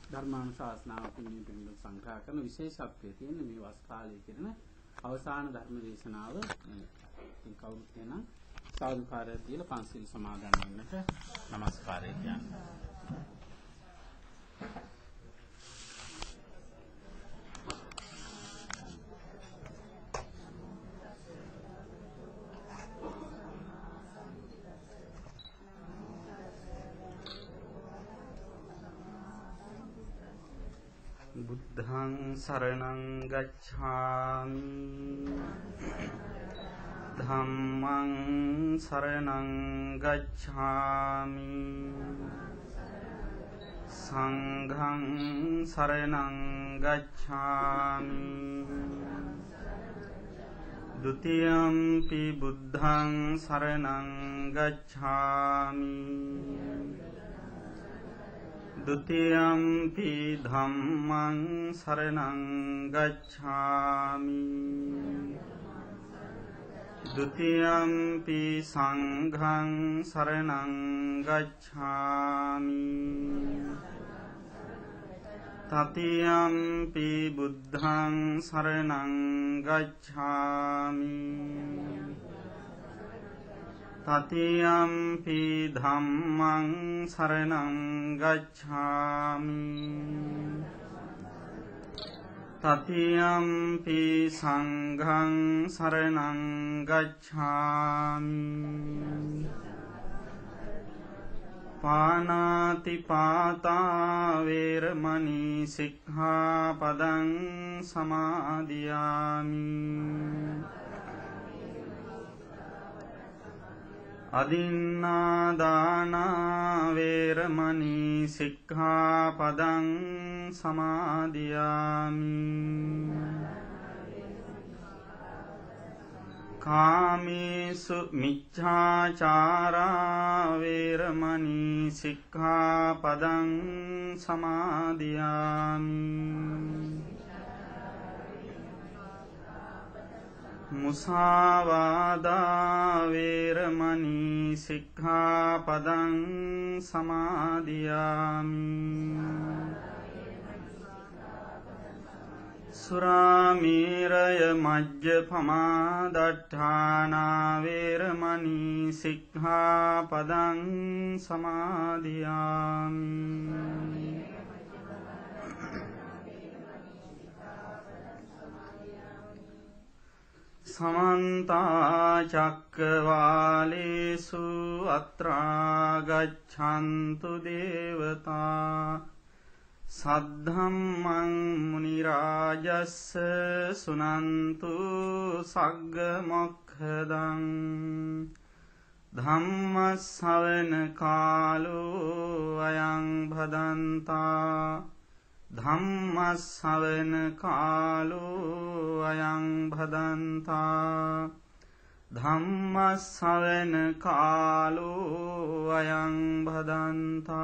ධර්මානුශාසනාව පිළිබඳ පිළිබඳ සංකල්ප කරන විශේෂත්වයේ තියෙන මේ වස් කාලයේ කරන අවසාන ධර්ම දේශනාව ඉතින් කවුරුත් වෙනා සාදුකාරය දීලා පන්සිල් සමාදන් වෙන්නට নমස්කාරය කියන්නේ. බුද්ධං සරණං ගච්ඡාමි ධම්මං සරණං ගච්ඡාමි සංඝං සරණං ගච්ඡාමි ဒုတိယံ පි බුද්ධං සරණං ගච්ඡාමි द्वितीयम्पि धम्मं शरणं गच्छामि द्वितीयम्पि संघं शरणं गच्छामि तृतीयम्पि बुद्धं शरणं गच्छामि तृतीयम्पि धम्मं शरणं गच्छामि तृतीयम्पि संघं शरणं गच्छामि पानातिपाता वेरमणि सिक्खापदं समादियामि අදින්නාදානා වේරමණී සික්ඛාපදං සමාදියාමි කාමේසු මිච්ඡාචාරා වේරමණී සික්ඛාපදං සමාදියාමි මුසාවාදා වේරමණී සික්ඛාපදං සමාදියාමි සුරාමේරය මජ්ජපමා දට්ඨානා වේරමණී සික්ඛාපදං සමාදියාමි समन्ता चक्रवालेषु अत्रा गच्छन्तु देवता सद्धम्मं मुनिराजस्स सुनन्तु सग्ग मोक्षदं धम्मश्रवण कालो अयं भदन्ता ධම්මස්සවන කාලෝ අයං භදන්තා ධම්මස්සවන කාලෝ අයං භදන්තා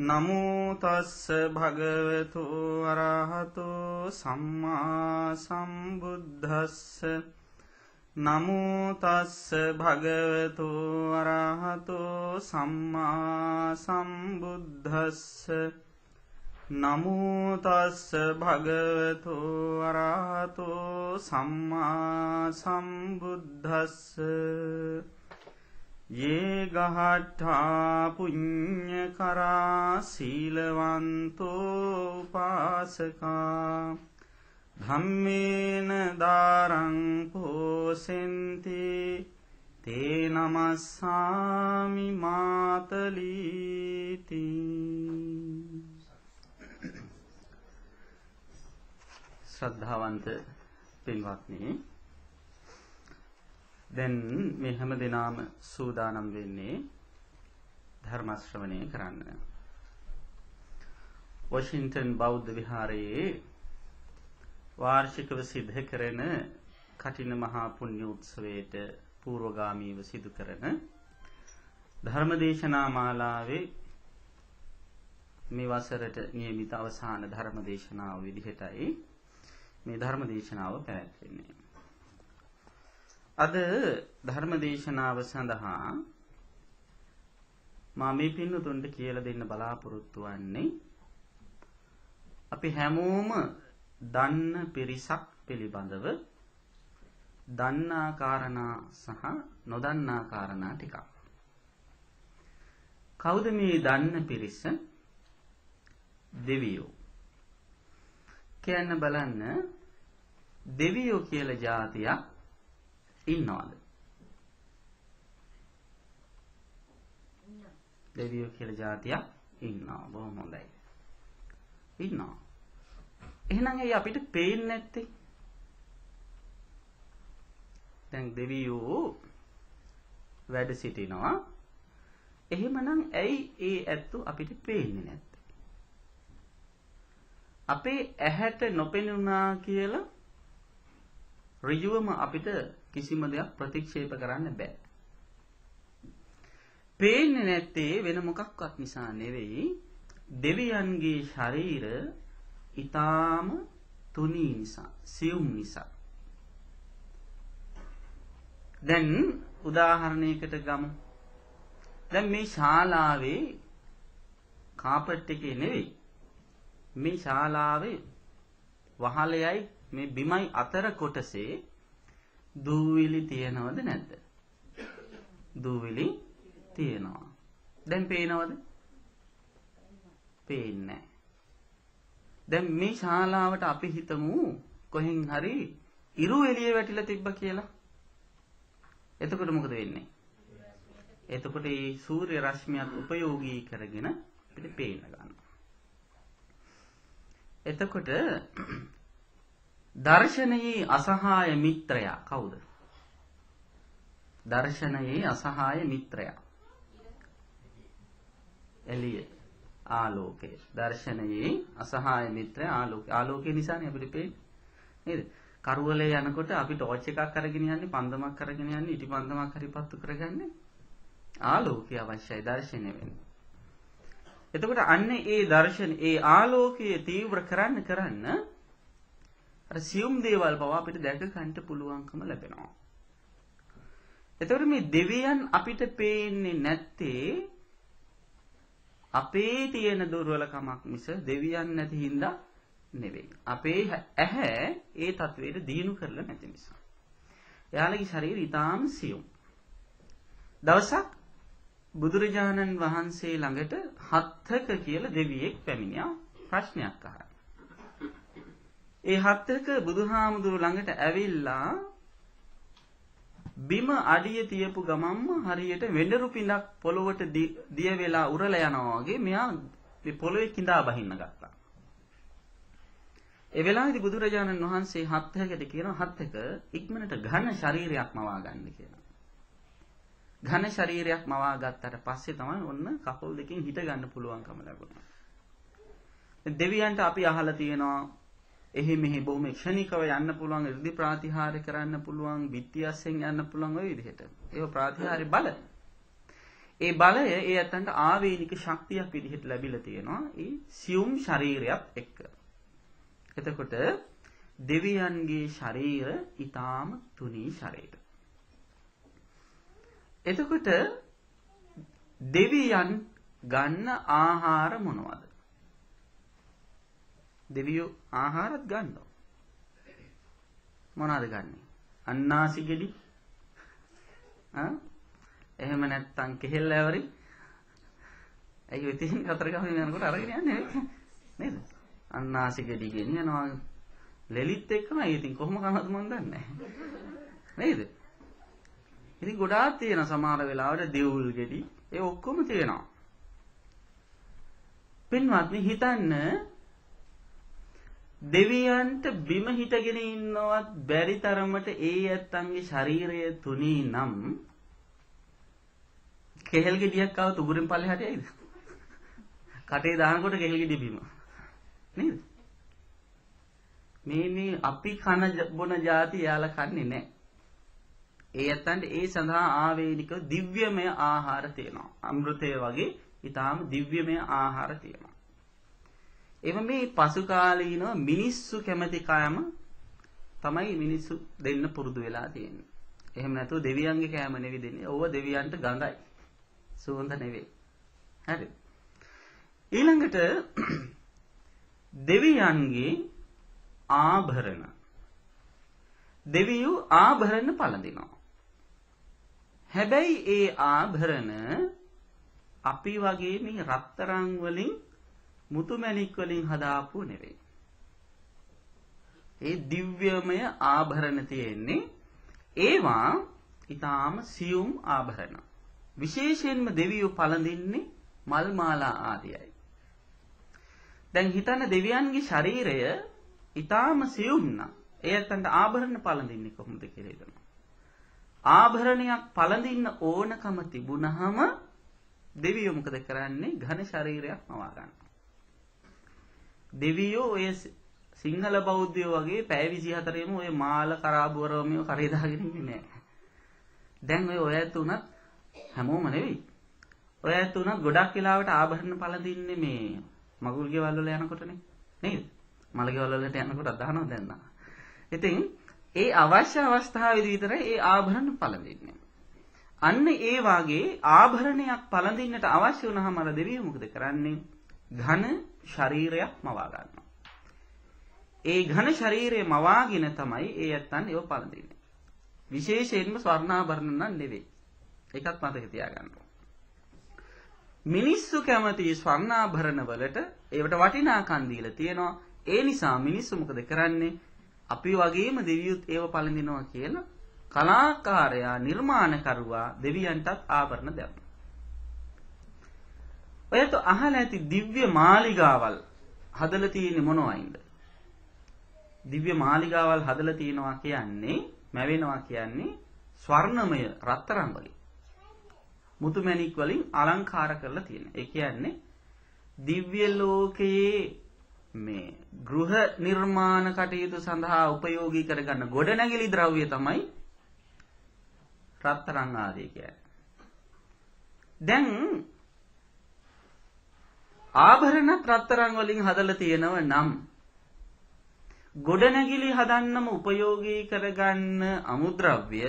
නමෝ තස්ස භගවතු අරහතෝ සම්මා සම්බුද්දස්ස නමෝ තස්ස භගවතු අරහතෝ සම්මා සම්බුද්දස්ස නමෝ තස්ස භගවතු අරහතෝ සම්මා සම්බුද්දස්ස යේ ගහඨා පුඤ්ඤකරා සීලවන්තෝ උපාසකා ධම්මේන දාරං පෝසෙන්ති තේ නමස්සාමි මාතලීති ශ්‍රද්ධාවන්ත පින්වත්නි දැන් මේ හැම දිනම සූදානම් වෙන්නේ ධර්ම ශ්‍රවණය කරන්න. වොෂින්ටන් බෞද්ධ විහාරයේ වාර්ෂිකව සිද්ධ කරන කටින මහා පුණ්‍ය උත්සවයට පූර්වගාමීව සිදු කරන ධර්මදේශනා මාලාවේ මේ වසරට නියමිත අවසාන ධර්මදේශනාව විදිහටයි මේ ධර්ම දේශනාව පැවැත්වෙන්නේ. අද ධර්ම දේශනාව සඳහා මම මේ පින්නතුන්ට කියලා දෙන්න බලාපොරොත්තු වෙන්නේ අපි හැමෝම දන්න පිරිසක් පිළිබඳව දන්නා කාරණා සහ නොදන්නා කාරණා ටිකක්. කවුද මේ දන්න පිරිස? දෙවියෝ. කියන්න බලන්න දෙවියෝ කියලා જાතියක් ඉන්නවද? දෙවියෝ කියලා જાතියක් ඉන්නවා. බොහොම හොඳයි. ඉන්නවා. එහෙනම් ඒ අපිට පේන්නේ නැත්තේ? දැන් දෙවියෝ වැඩ සිටිනවා. එහෙමනම් ඇයි ඒ ඇත්තු අපිට පේන්නේ නැත්තේ? අපේ ඇහැට නොපෙනුණා කියලා ඍජුවම අපිට කිසිම දෙයක් ප්‍රතික්ෂේප කරන්න බෑ. පේන්නේ නැත්තේ වෙන මොකක්වත් නිසා නෙවෙයි, දෙවියන්ගේ ශරීර ඊටාම තුනී නිසා, සියුම් නිසා. දැන් උදාහරණයකට ගමු. දැන් මේ ශාලාවේ කාපට් එකේ නෙවෙයි, මේ ශාලාවේ වහලයයි මේ බිමයි අතර කොටසේ දූවිලි තියනවද නැද්ද? දූවිලි තියෙනවා. දැන් පේනවද? පේන්නේ නැහැ. දැන් මේ ශාලාවට අපි හිතමු කොහෙන් හරි ඉරු එළිය වැටිලා තිබ්බ කියලා. එතකොට මොකද වෙන්නේ? එතකොට මේ සූර්ය රශ්මියක් උපයෝගී කරගෙන අපිට පේන්න ගන්නවා. එතකොට දර්ශනයේ අසහාය මිත්‍රයා කවුද? දර්ශනයේ අසහාය මිත්‍රයා එළිය, ආලෝකය. දර්ශනයේ අසහාය මිත්‍රය ආලෝකය. ආලෝකය නිසානේ අපිට පේන්නේ නේද? කරුවලේ යනකොට අපි ටෝච් එකක් අරගෙන යන්නේ, පන්දමක් අරගෙන යන්නේ, ඉටි පන්දමක් හරි පත්තු කරගන්නේ. ආලෝකය අවශ්‍යයි දර්ශනය වෙන්න. එතකොට අන්නේ ඒ දර්ශන, ඒ ආලෝකයේ තීව්‍ර කරන්න අර සියුම් දේවල් පවා අපිට දැක ගන්න පුළුවන්කම ලැබෙනවා. එතකොට මේ දෙවියන් අපිට පේන්නේ නැත්තේ අපේ තියෙන දුර්වලකමක් මිස දෙවියන් නැති හින්දා නෙවෙයි. අපේ ඇහැ ඒ තත්වයට දියුණු කරලා නැති නිසා. එයාලගේ ශරීරය ඊටාම් සියුම්. දවසක් බුදුරජාණන් වහන්සේ ළඟට හත්ථක කියලා දෙවියෙක් පැමිණියා ප්‍රශ්නයක් අහන්න. ඒ හත්ථක බුදුහාමුදුරු ළඟට ඇවිල්ලා බිම අඩිය තියපු ගමම්ම හරියට වෙඬරු පිඬක් පොළොවට දිය වෙලා උරලා යනවා වගේ මෙයා මේ පොළොවේ කිඳා බහින්න ගත්තා. ඒ වෙලාවේදී බුදුරජාණන් වහන්සේ හත්ථකට කියනවා හත්ථක ඉක්මනට ඝන ශරීරයක් මවා ගන්න කියලා. ඝන ශරීරයක් මවා ගත්තට පස්සේ තමයි ඔන්න කකුල් දෙකෙන් හිට ගන්න පුළුවන්කම ලැබුණා. දෙවියන්ට අපි අහලා තියෙනවා එහි මෙහි බොහොම ක්ෂණිකව යන්න පුළුවන්, ඉර්ධි ප්‍රාතිහාර්ය කරන්න පුළුවන්, බිත්තියස්යෙන් යන්න පුළුවන් ඔය විදිහට. ඒක ප්‍රාතිහාර්ය බල. ඒ බලය ඒ ඇත්තන්ට ආවේනික ශක්තියක් විදිහට ලැබිලා තියෙනවා ඒ සියුම් ශරීරයත් එක්ක. එතකොට දෙවියන්ගේ ශරීර ඊටාම තුනී ශරීර. එතකොට දෙවියන් ගන්න ආහාර මොනවද? දෙවියෝ ආහාරත් ගන්නවා. මොනවද ගන්නෙ? අන්නාසි ගෙඩි. එහෙම නැත්තම් කෙහෙල් ඇවරි. අයියෝ ඉතින් කතරගම යනකොට අරගෙන යන්නේ නේද? අන්නාසි ගෙඩි ගෙනියනවා. ලෙලිත් එක්කම ඉතින් කොහොම කනවද මන් දන්නේ නැහැ. නේද? ඉතින් ගොඩාක් තියෙන සමහර වෙලාවට දෙවුල් ගෙඩි ඒ ඔක්කොම තියෙනවා. පින්වත්නි හිතන්න දෙවියන්ට බිම හිටගෙන ඉන්නවත් බැරි තරමට ඒ ඇත්තන්ගේ ශරීරය තුනී නම් කෙහෙල් ගෙඩියක් ආව තුගුරෙන් පල්ලෙහාට යයිද? කටේ දානකොට කෙහෙල් ගෙඩිය බිම. නේද? මේ අපි කන බොන જાති යාලා කන්නේ නැහැ. ඒ ඇත්තන්ට ඒ සඳහා ආවේනික දිව්‍යමය ආහාර තියෙනවා. අමෘතය වගේ ඊටාම දිව්‍යමය ආහාර තියෙනවා. එව මේ පසු කාලීනව මිනිස්සු කැමති කෑම තමයි මිනිස්සු දෙන්න පුරුදු වෙලා තියෙන්නේ. එහෙම නැතුව දෙවියන්ගේ කෑම නෙවෙයි දෙන්නේ. ඕව දෙවියන්ට ගඳයි. සුවඳ නෙවෙයි. හරි. ඊළඟට දෙවියන්ගේ ආභරණ. දෙවියෝ ආභරණ පළඳිනවා. හැබැයි ඒ ආභරණ අපි වගේ මේ රත්තරන් වලින් මුතු මැණික් වලින් හදාපු නෙවෙයි. ඒ දිව්‍යමය ආභරණ තියෙන්නේ ඒවා ඊටාම සියුම් ආභරණ. විශේෂයෙන්ම දෙවියෝ පළඳින්නේ මල් මාලා ආදියයි. දැන් හිතන්න දෙවියන්ගේ ශරීරය ඊටාම සියුම් නම් එයන්ට ආභරණ පළඳින්නේ කොහොමද කියලා හිතනවා. ආභරණයක් පළඳින්න ඕනකම තිබුණහම දෙවියෝ මොකද කරන්නේ? ඝන ශරීරයක් මවා ගන්නවා. දෙවියෝ ඔය සිංහල බෞද්ධයෝ වගේ පැය 24ෙම ඔය මාල කරාබුවරම කරේ දාගෙන ඉන්නේ නැහැ. දැන් ඔය තුනත් හැමෝම නෙවෙයි. ඔය තුනත් ගොඩක් වෙලාවට ආභරණ පළඳින්නේ මේ මගුල් ගෙවල් වල යනකොටනේ. නේද? මල ගෙවල් වලට යනකොට දානවා දැන් නා. ඉතින් ඒ අවශ්‍ය අවස්ථාවේදී විතරයි ඒ ආභරණ පළඳින්නේ. අන්න ඒ වාගේ ආභරණයක් පළඳින්නට අවශ්‍ය වුණාම අර දෙවියෝ මොකද කරන්නේ? ඝන ශරීරයක් මවා ගන්නවා. ඒ ඝන ශරීරය මවාගෙන තමයි ඒ ඇත්තන් ඒව පළඳින්නේ. විශේෂයෙන්ම ස්වර්ණාභරණ නම් නෙවෙයි. ඒකත් මතක තියාගන්න. මිනිස්සු කැමති ස්වර්ණාභරණ වලට ඒවට වටිනාකම් දීලා තියෙනවා. ඒ නිසා මිනිස්සු මොකද කරන්නේ? අපි වගේම දෙවියොත් ඒව පළඳිනවා කියලා කලාකාරයා නිර්මාණකරුවා දෙවියන්ටත් ආභරණ දෙනවා. ඔයත් අහලා ඇති දිව්‍ය මාලිගාවල් හදලා තියෙන්නේ මොනවයින්ද? දිව්‍ය මාලිගාවල් හදලා තියෙනවා කියන්නේ මැවෙනවා කියන්නේ ස්වර්ණමය රත්තරන් වලින්. මුතු මැණික් වලින් අලංකාර කරලා තියෙන. ඒ කියන්නේ දිව්‍ය ලෝකයේ මේ ගෘහ නිර්මාණ කටයුතු සඳහා උපයෝගී කරගන්න ගොඩනැගිලි ද්‍රව්‍ය තමයි රත්තරන් ආදී කියන්නේ. දැන් ආභරණ රත්තරන් වලින් හදලා තියෙනව නම් ගොඩනැගිලි හදන්නම උපයෝගී කරගන්න අමුද්‍රව්‍ය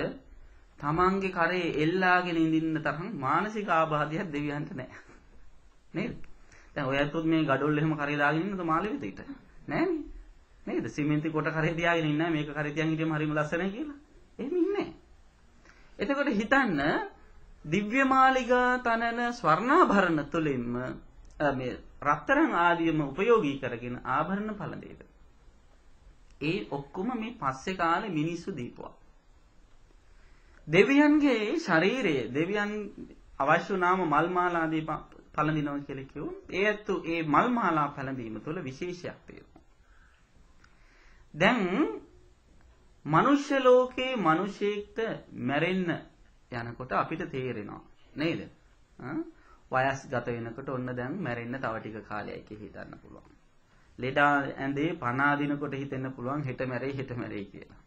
තමන්ගේ කරේ එල්ලාගෙන ඉඳින්න තරම් මානසික ආබාධයක් දෙවියන්ට නැහැ. නේද? දැන් ඔය ඇත්තොත් මේ gadol එහෙම කරේ දාගෙන ඉන්නද මාළු වෙතේට? නෑනේ. නේද? සිමෙන්ති කොට කරේ තියාගෙන ඉන්නේ මේක කරේ තියන් හිටියම හරිම ලස්සනයි කියලා. එහෙම ඉන්නේ. එතකොට හිතන්න දිව්‍ය මාලිගා තනන ස්වර්ණාභරණ තුලින්ම මේ රත්තරන් ආදියම උපයෝගී කරගෙන ආභරණ පළඳේද. ඒ ඔක්කොම මේ පස්සේ කාලේ මිනිස්සු දීපුවා. දෙවියන්ගේ ශරීරයේ දෙවියන් අවශ්‍ය වුණාම මල් මාලා ආදී පළඳිනවා කියලා කිව්වොත් ඒ ඇත්තු ඒ මල් මාලා පළඳීම තුළ විශේෂයක් තියෙනවා. දැන් මනුෂ්‍ය ලෝකේ මිනිසෙක්ට මැරෙන්න යනකොට අපිට තේරෙනවා නේද? වයස්ගත වෙනකොට ඔන්න දැන් මැරෙන්න තව ටික කාලයයි කියලා හිතන්න පුළුවන්. ලෙඩා ඇඳේ පණ අදිනකොට හිතෙන්න පුළුවන් හෙට මැරෙයි කියලා.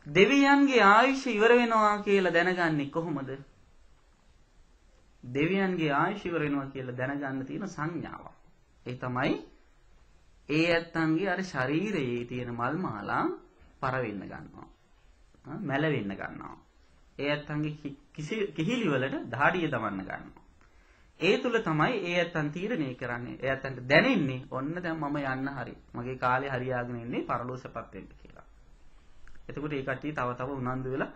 දෙවියන්ගේ ආයුෂ ඉවර වෙනවා කියලා දැනගන්නේ කොහොමද? දෙවියන්ගේ ආයුෂ ඉවර වෙනවා කියලා දැනගන්න තියෙන සංඥාවක්. ඒ තමයි ඒ ඇත්තන්ගේ අර ශරීරයේ තියෙන මල් මාලා පර වෙන්න ගන්නවා. මැල වෙන්න ගන්නවා. ඒ ඇත්තන්ගේ කිහිලි වලට දහඩිය දමන්න ගන්නවා. ඒ තුල තමයි ඒ ඇත්තන් තීරණය කරන්නේ. ඒ ඇත්තන්ට දැනෙන්නේ ඔන්න දැන් මම යන්න හරි. මගේ කාලේ හරියාගෙන ඉන්නේ පරලෝසපත් වෙන්න කියලා. එතකොට ඒ කට්ටිය තව තව උනන්දු වෙලා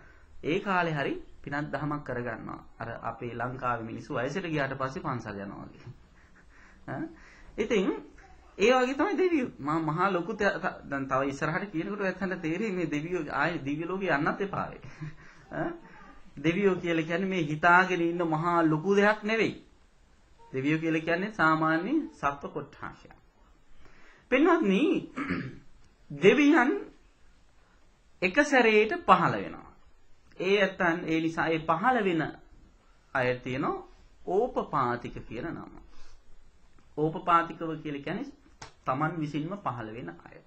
ඒ කාලේ හරි පිනක් දහමක් කරගන්නවා. අර අපේ ලංකාවේ මිනිස්සු වයසට ගියාට පස්සේ පන්සල් යනවා වගේ. ඉතින් ඒ වගේ තමයි දෙවියෝ. මහා ලොකු දැන් තව ඉස්සරහට කියනකොට ඔයයන්ට තේරෙයි මේ දෙවියෝ ආයේ දිව්‍ය ලෝකේ යන්නත් එපා වෙයි. දෙවියෝ කියලා කියන්නේ මේ හිතාගෙන ඉන්න මහා ලොකු දෙයක් නෙවෙයි. දෙවියෝ කියලා කියන්නේ සාමාන්‍ය සත්ව කොට්ඨාශය. පින්වත්නි දෙවියන් එක සැරේට පහළ වෙනවා. ඒ ඇත්තන් ඒ නිසා ඒ පහළ වෙන අය තියෙනවා ඕපපාතික කියන නම. ඕපපාතිකව කියලා කියන්නේ Taman විසින්ම පහළ වෙන අය.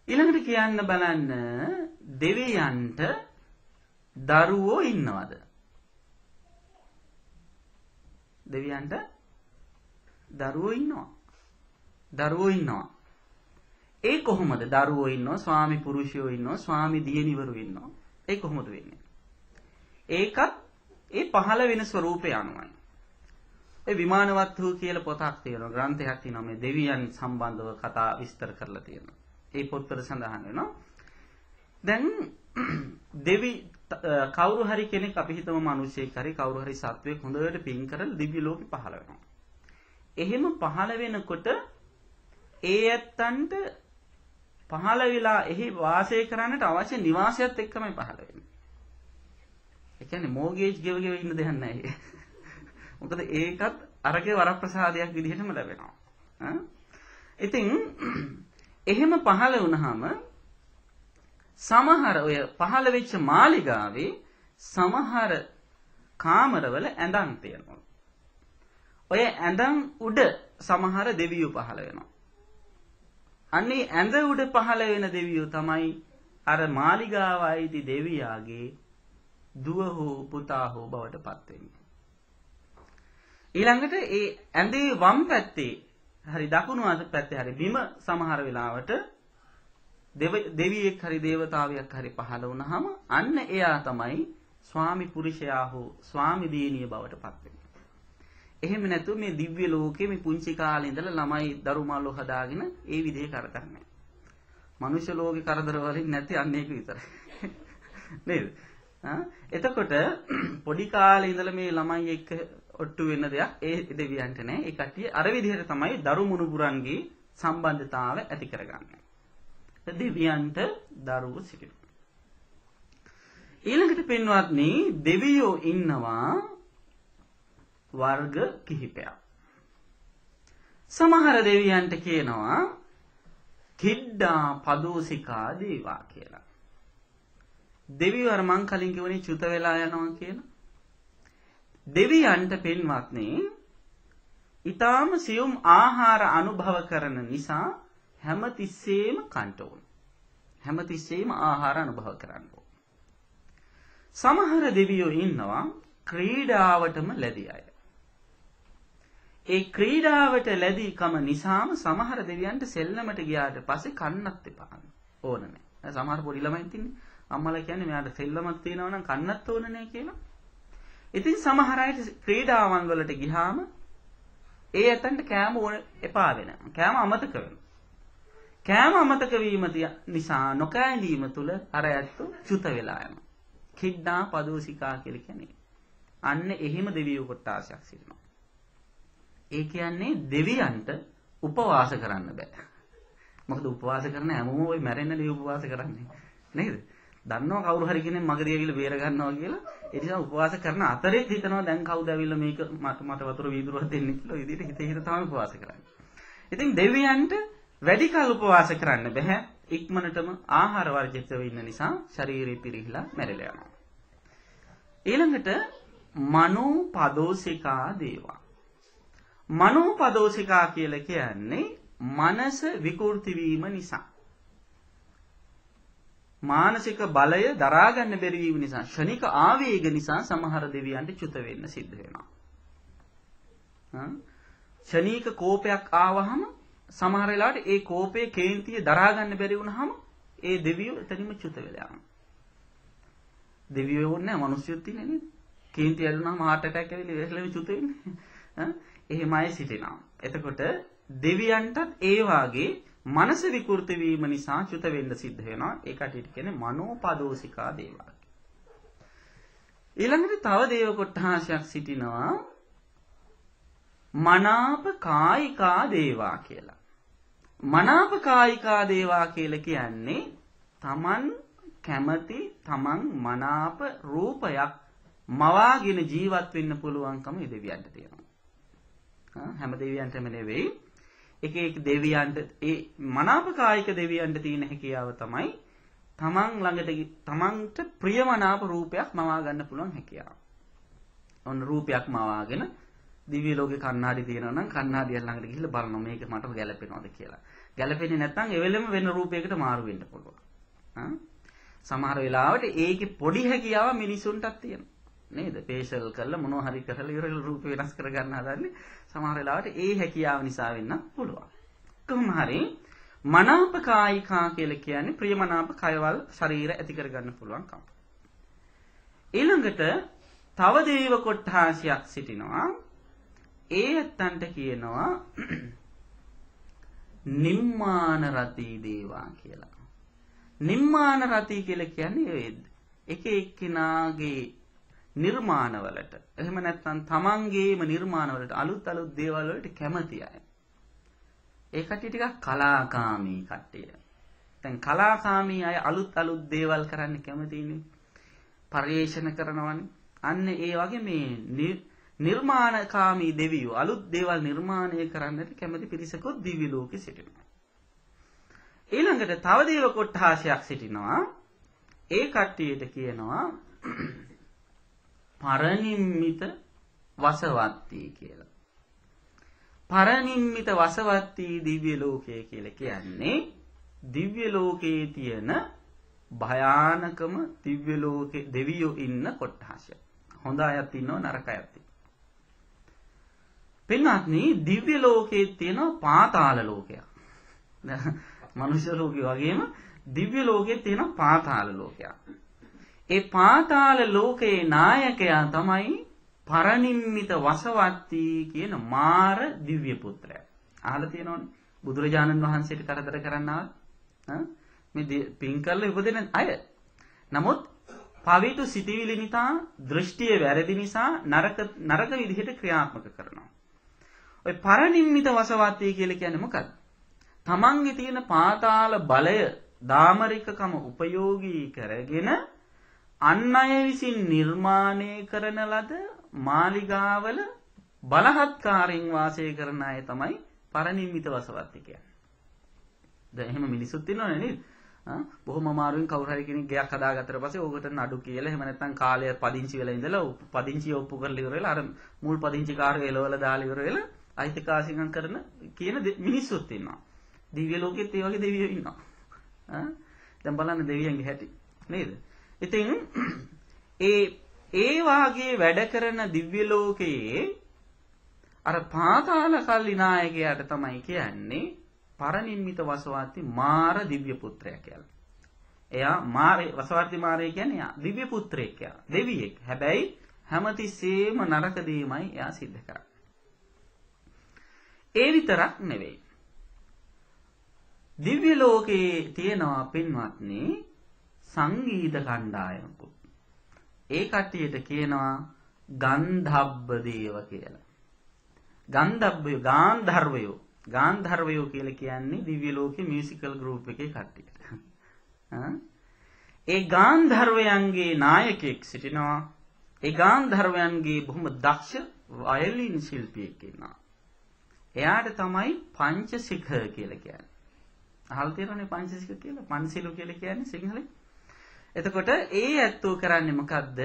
ඊළඟට කියන්න බලන්න දෙවියන්ට දරුවෝ ඉන්නවද? දෙවියන්ට දරුවෝ ඉන්නවා. දරුවෝ ඉන්නවා. ඒ කොහොමද? දරුවෝ ඉන්නවා, ස්වාමි පුරුෂයෝ ඉන්නවා, ස්වාමි දියණිවරු ඉන්නවා. ඒ කොහොමද වෙන්නේ? ඒකත් ඒ පහළ වෙන ස්වરૂපය අනුවයි. ඒ විමානවත්හු කියලා පොතක් තියෙනවා. ග්‍රන්ථයක් තියෙනවා මේ දෙවියන් සම්බන්ධව කතා විස්තර කරලා තියෙනවා. ඒ පොත්වල සඳහන් වෙනවා. දැන් කවුරු හරි කෙනෙක් අපි හිතමු මිනිසෙක් හරි කවුරු හරි සත්වයක් හොඳට පින් කරලා දිව්‍ය ලෝකෙ පහළ වෙනවා. එහෙම පහළ වෙනකොට ඒ ඇත්තන්ට පහළ වෙලා එහි වාසය කරන්නට අවශ්‍ය නිවාසයත් එක්කමයි පහළ වෙන්නේ. ඒ කියන්නේ මෝගේජ් ගෙව ඉන්න දෙයක් නැහැ. මොකද ඒකත් අරගේ වරප්‍රසාදයක් විදිහටම ලැබෙනවා. ඉතින් එහෙම පහළ වුණාම සමහර ඔය පහළ වෙච්ච මාලිගාවේ සමහර කාමරවල ඇඳන් තියෙනවා. ඔය ඇඳන් උඩ සමහර දෙවියෝ පහළ වෙනවා. අන්නේ ඇඳ උඩ පහළ වෙන දෙවියෝ තමයි අර මාලිගාවයිදී දෙවියාගේ දුව හෝ පුතා හෝ බවට පත් වෙන්නේ. ඊළඟට ඒ ඇඳේ වම් පැත්තේ හරි දකුණු අත පැත්තේ හරි බිම සමහර වෙලාවට දෙවියෙක් හරි දේවතාවයක් හරි පහළ වුණාම අන්න එයා තමයි ස්වාමි පුරුෂයා හෝ ස්වාමි දියණිය බවට පත් වෙන්නේ. එහෙම නැතුව මේ දිව්‍ය ලෝකේ මේ පුංචි කාලේ ඉඳලා ළමයි දරුමල්ලෝ හදාගෙන ඒ විදිහේ කරන්නේ. මනුෂ්‍ය ලෝකේ කරදර වලින් නැති අන්න ඒක විතරයි. නේද? එතකොට පොඩි කාලේ ඉඳලා මේ ළමයි එක්ක ඔට්ටු වෙන දෙයක් ඒ දෙවියන්ට නෑ. ඒ කට්ටිය අර විදිහට තමයි දරු මුණුබුරන්ගේ සම්බන්ධතාවය ඇති කරගන්නේ. දෙවියන්ට දරුවෝ සිටිනවා. ඊළඟට පින්වත්නි දෙවියෝ ඉන්නවා වර්ග කිහිපයක්. සමහර දෙවියන්ට කියනවා කිඩ්ඩා පදෝසිකා දේවා කියලා. දෙවියෝ අර මං කලින් කිව්වනේ චුත වෙලා යනවා කියලා. දෙවියන්ට පින්වත්නි ඊටාම සියුම් ආහාර අනුභව කරන නිසා හැමතිස්සෙම කන්ට ඕන. හැමතිස්සෙම ආහාර අනුභව කරන්න ඕන. සමහර දෙවියෝ ඉන්නවා ක්‍රීඩාවටම ලැබී අය. ඒ ක්‍රීඩාවට ලැබීකම නිසාම සමහර දෙවියන්ට සෙල්ලමට ගියාට පස්සේ කන්නත් එපා ඕන නැහැ. සමහර පොඩි ළමයි ඉන්නේ අම්මලා කියන්නේ මෙයාට සෙල්ලමක් තියෙනවා නම් කන්නත් ඕන නැහැ කියලා. ඉතින් සමහර අය ක්‍රීඩාවන් වලට ගියාම ඒ ඇතන්ට කෑම ඕන එපා වෙනවා. කෑම අමතක වෙනවා. කෑම අමතක වීම නිසා නොකෑඳීම තුල අර ඇත්තු චුත වෙලා යනවා. කිඩ්ඩා පදෝසිකා කියලා කියන්නේ. අන්න එහෙම දෙවියෝ කොටාසයක් සිටිනවා. ඒ කියන්නේ දෙවියන්ට උපවාස කරන්න බෑ. මොකද උපවාස කරන හැමෝම ওই මැරෙන්න දේ උපවාස කරන්නේ. නේද? දන්නවා කවුරු හරි කෙනෙක් මගදී ඇවිල්ලා බේර ගන්නවා කියලා. ඒ නිසා උපවාස කරන අතරේ හිතනවා දැන් කවුද ඇවිල්ලා මේක මට වතුර වීදුරුවක් දෙන්නේ කියලා විදිහට හිත තමයි උපවාස කරන්නේ. ඉතින් දෙවියන්ට වැඩි කල උපවාස කරන්න බෑ. ඉක්මනටම ආහාර වර්ජිත වෙන්න නිසා ශරීරය පිරිහිලා මැරෙලා යනවා. ඊළඟට මනෝපදෝසිකා දේවා. මනෝපදෝසිකා කියලා කියන්නේ මනස විකෘති වීම නිසා. මානසික බලය දරා ගන්න බැරි වීම නිසා, ක්ෂණික ආවේග නිසා සමහර දෙවියන්ට චුත වෙන්න සිද්ධ වෙනවා. ක්ෂණික කෝපයක් ආවහම සමහර වෙලාවට ඒ කෝපයේ කේන්තිය දරා ගන්න බැරි වුණාම ඒ දෙවියෝ එතනින්ම චුත වෙලා යනවා. දෙවියෝ ඕනේ නැහැ මිනිස්සුත් ඉන්නේ නේද? කේන්තිය ඇදුනහම heart attack ඇවිල්ලා ඉස්සෙල්ලාම චුත වෙන්නේ. එහෙමයි සිටිනවා. එතකොට දෙවියන්ටත් ඒ වාගේ මනස විකෘති වීම නිසා චුත වෙන්න සිද්ධ වෙනවා. ඒකට කියන්නේ මනෝපදෝසිකා දේවා. ඊළඟට තව දේව කොට්ටාශයක් සිටිනවා මනාප කායිකා දේවා කියලා. මනාප කායිකා දේවා කියලා කියන්නේ තමන් කැමති තමන් මනාප රූපයක් මවාගෙන ජීවත් වෙන්න පුළුවන්කම මේ දෙවියන්ට තියෙනවා. හැම දෙවියන්ටම නෙවෙයි. එක දෙවියන්ට ඒ මනාප කායික දෙවියන්ට තියෙන හැකියාව තමයි තමන් ළඟට තමන්ට ප්‍රියමනාප රූපයක් මවා ගන්න පුළුවන් හැකියාව. ඔන්න රූපයක් මවාගෙන දිව්‍ය ලෝකේ කණ්ණාඩි තියෙනවා නම් කණ්ණාඩිය ළඟට ගිහිල්ලා බලනවා මේක මට ගැලපෙනවද කියලා. ගැලපෙන්නේ නැත්නම් ඒ වෙලෙම වෙන රූපයකට මාරු වෙන්න පුළුවන්. සමහර වෙලාවට ඒකේ පොඩි හැකියාව මිනිසුන්ටත් තියෙනවා. නේද? ෆේෂල් කරලා මොනවා හරි කරලා ඉවරලා රූප වෙනස් කර ගන්න හදන්නේ සමහර වෙලාවට ඒ හැකියාව නිසා වෙන්න පුළුවන්. කොහොම හරි මනාප කායිකා කියලා කියන්නේ ප්‍රියමනාප කයවල් ශරීර ඇති කර ගන්න පුළුවන්කම. ඊළඟට තව දේව කොට්ටාශයක් සිටිනවා ඒ ඇත්තන්ට කියනවා නිම්මාන රතී දේවා කියලා. නිම්මාන රතී කියලා කියන්නේ එක එක්කිනාගේ නිර්මාණවලට එහෙම නැත්නම් තමන්ගේම නිර්මාණවලට අලුත් දේවල් වලට කැමති අය. ඒ කට්ටිය ටිකක් කලාකාමී කට්ටිය. දැන් කලාකාමී අය අලුත් දේවල් කරන්න කැමතිනේ. පරිේෂණ කරනවනේ. අන්න ඒ වගේ මේ නිර්මාණකාමී දෙවියෝ අලුත් දේවල් නිර්මාණය කරන්නට කැමති පිරිසකුත් දිව්‍ය ලෝකෙ සිටිනවා. ඊළඟට තව දේව කොට්ඨාසයක් සිටිනවා. ඒ කට්ටියට කියනවා පරනිම්මිත වසවත්තී කියලා. පරනිම්මිත වසවත්තී දිව්‍ය ලෝකය කියලා කියන්නේ දිව්‍ය ලෝකයේ තියෙන භයානකම දිව්‍ය ලෝකේ දෙවියෝ ඉන්න කොට්ඨාසය. හොඳ අයත් ඉන්නවා නරක අයත් ඉන්නවා. පින්වත්නි දිව්‍ය ලෝකයේ තියෙන පාතාල ලෝකයක්. මනුෂ්‍ය ලෝකේ වගේම දිව්‍ය ලෝකයේ තියෙන පාතාල ලෝකයක්. ඒ පාතාල ලෝකයේ නායකයා තමයි පරනිම්මිත වසවත්තී කියන මාර දිව්‍ය පුත්‍රයා. අහලා තියෙනවනේ බුදුරජාණන් වහන්සේට කරදර කරන්නවත් මේ පින් කරලා උපදින අය. නමුත් පවිතු සිටිවිලි නිසා දෘෂ්ටිය වැරදි නිසා නරක විදිහට ක්‍රියාත්මක කරනවා. ඔය පරනිම්මිත වසවත්තී කියලා කියන්නේ මොකක්ද? තමන්ගේ තියෙන පාතාල බලය දාමරිකකම උපයෝගී කරගෙන අන් අය විසින් නිර්මාණය කරන ලද මාලිගාවල බලහත්කාරයෙන් වාසය කරන අය තමයි පරනිම්මිත වසවත්තී කියන්නේ. දැන් එහෙම මිනිස්සුත් ඉන්නවනේ නේද? බොහොම අමාරුවෙන් කවුරු හරි කෙනෙක් ගයක් හදාගත්තට පස්සේ ඕකට නඩු කියලා එහෙම නැත්නම් කාලය පදිංචි වෙලා ඉඳලා පදිංචිය ඔප්පු කරලා ඉවර වෙලා අර මුල් පදිංචිකාරය එලවලා දාලා ඉවර වෙලා අයිතිකාසිකම් කරන කියන මිනිස්සුත් ඉන්නවා. දිව්‍ය ලෝකෙත් ඒ වගේ දෙවියෝ ඉන්නවා. දැන් බලන්න දෙවියන්ගේ හැටි නේද? ඉතින් ඒ වාගේ වැඩ කරන දිව්‍ය ලෝකයේ අර පාතාල කල්ලි නායකයාට තමයි කියන්නේ පරනිම්මිත වසවත්තී මාර දිව්‍ය පුත්‍රයා කියලා. එයා මාරේ වසවත්තී මාරේ කියන්නේ එයා දිව්‍ය පුත්‍රයෙක් කියලා. දෙවියෙක්. හැබැයි හැමතිස්සෙම නරක දෙයමයි එයා සිද්ධ කරන්නේ. ඒ විතරක් නෙවෙයි. දිව්‍ය ලෝකයේ තියෙනවා පින්වත්නි සංගීත කණ්ඩායමකුත්. ඒ කට්ටියට කියනවා ගන්ධබ්බ දේව කියලා. ගාන්ධර්වයෝ කියලා කියන්නේ දිව්‍ය ලෝකේ මියුසිකල් ගෲප් එකේ කට්ටියට. ඒ ගාන්ධර්වයන්ගේ නායකයෙක් සිටිනවා. ඒ ගාන්ධර්වයන්ගේ බොහොම දක්ෂ වයලින් ශිල්පියෙක් ඉන්නවා. එයාට තමයි පංචසික කියලා කියන්නේ. අහලා තියෙනවනේ පංචසික කියලා. පන්සිලු කියලා කියන්නේ සිංහලෙන්. එතකොට ඒ ඇත්තෝ කරන්නේ මොකද්ද?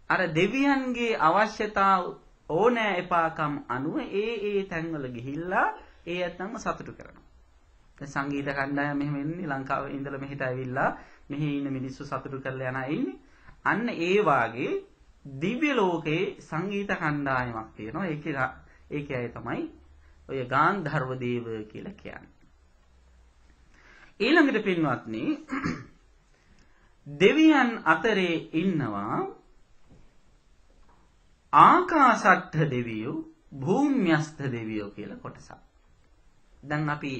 අර දෙවියන්ගේ අවශ්‍යතා ඕනෑ එපාකම් අනුව ඒ තැන්වල ගිහිල්ලා ඒ ඇත්තන්ව සතුටු කරනවා. දැන් සංගීත කණ්ඩායම මෙහෙම එන්නේ ලංකාවේ ඉඳලා මෙහෙට ඇවිල්ලා මෙහි ඉන්න මිනිස්සු සතුටු කරලා යන අය ඉන්නේ. අන්න ඒ වාගේ දිව්‍ය ලෝකේ සංගීත කණ්ඩායමක් තියෙනවා. ඒකේ අය තමයි ඔය ගාන්ධර්ව දේව කියලා කියන්නේ. ඊළඟට පින්වත්නි දෙවියන් අතරේ ඉන්නවා ආකාශට්ඨ දෙවියෝ භූම්‍යස්ත දෙවියෝ කියලා කොටසක්. දැන් අපි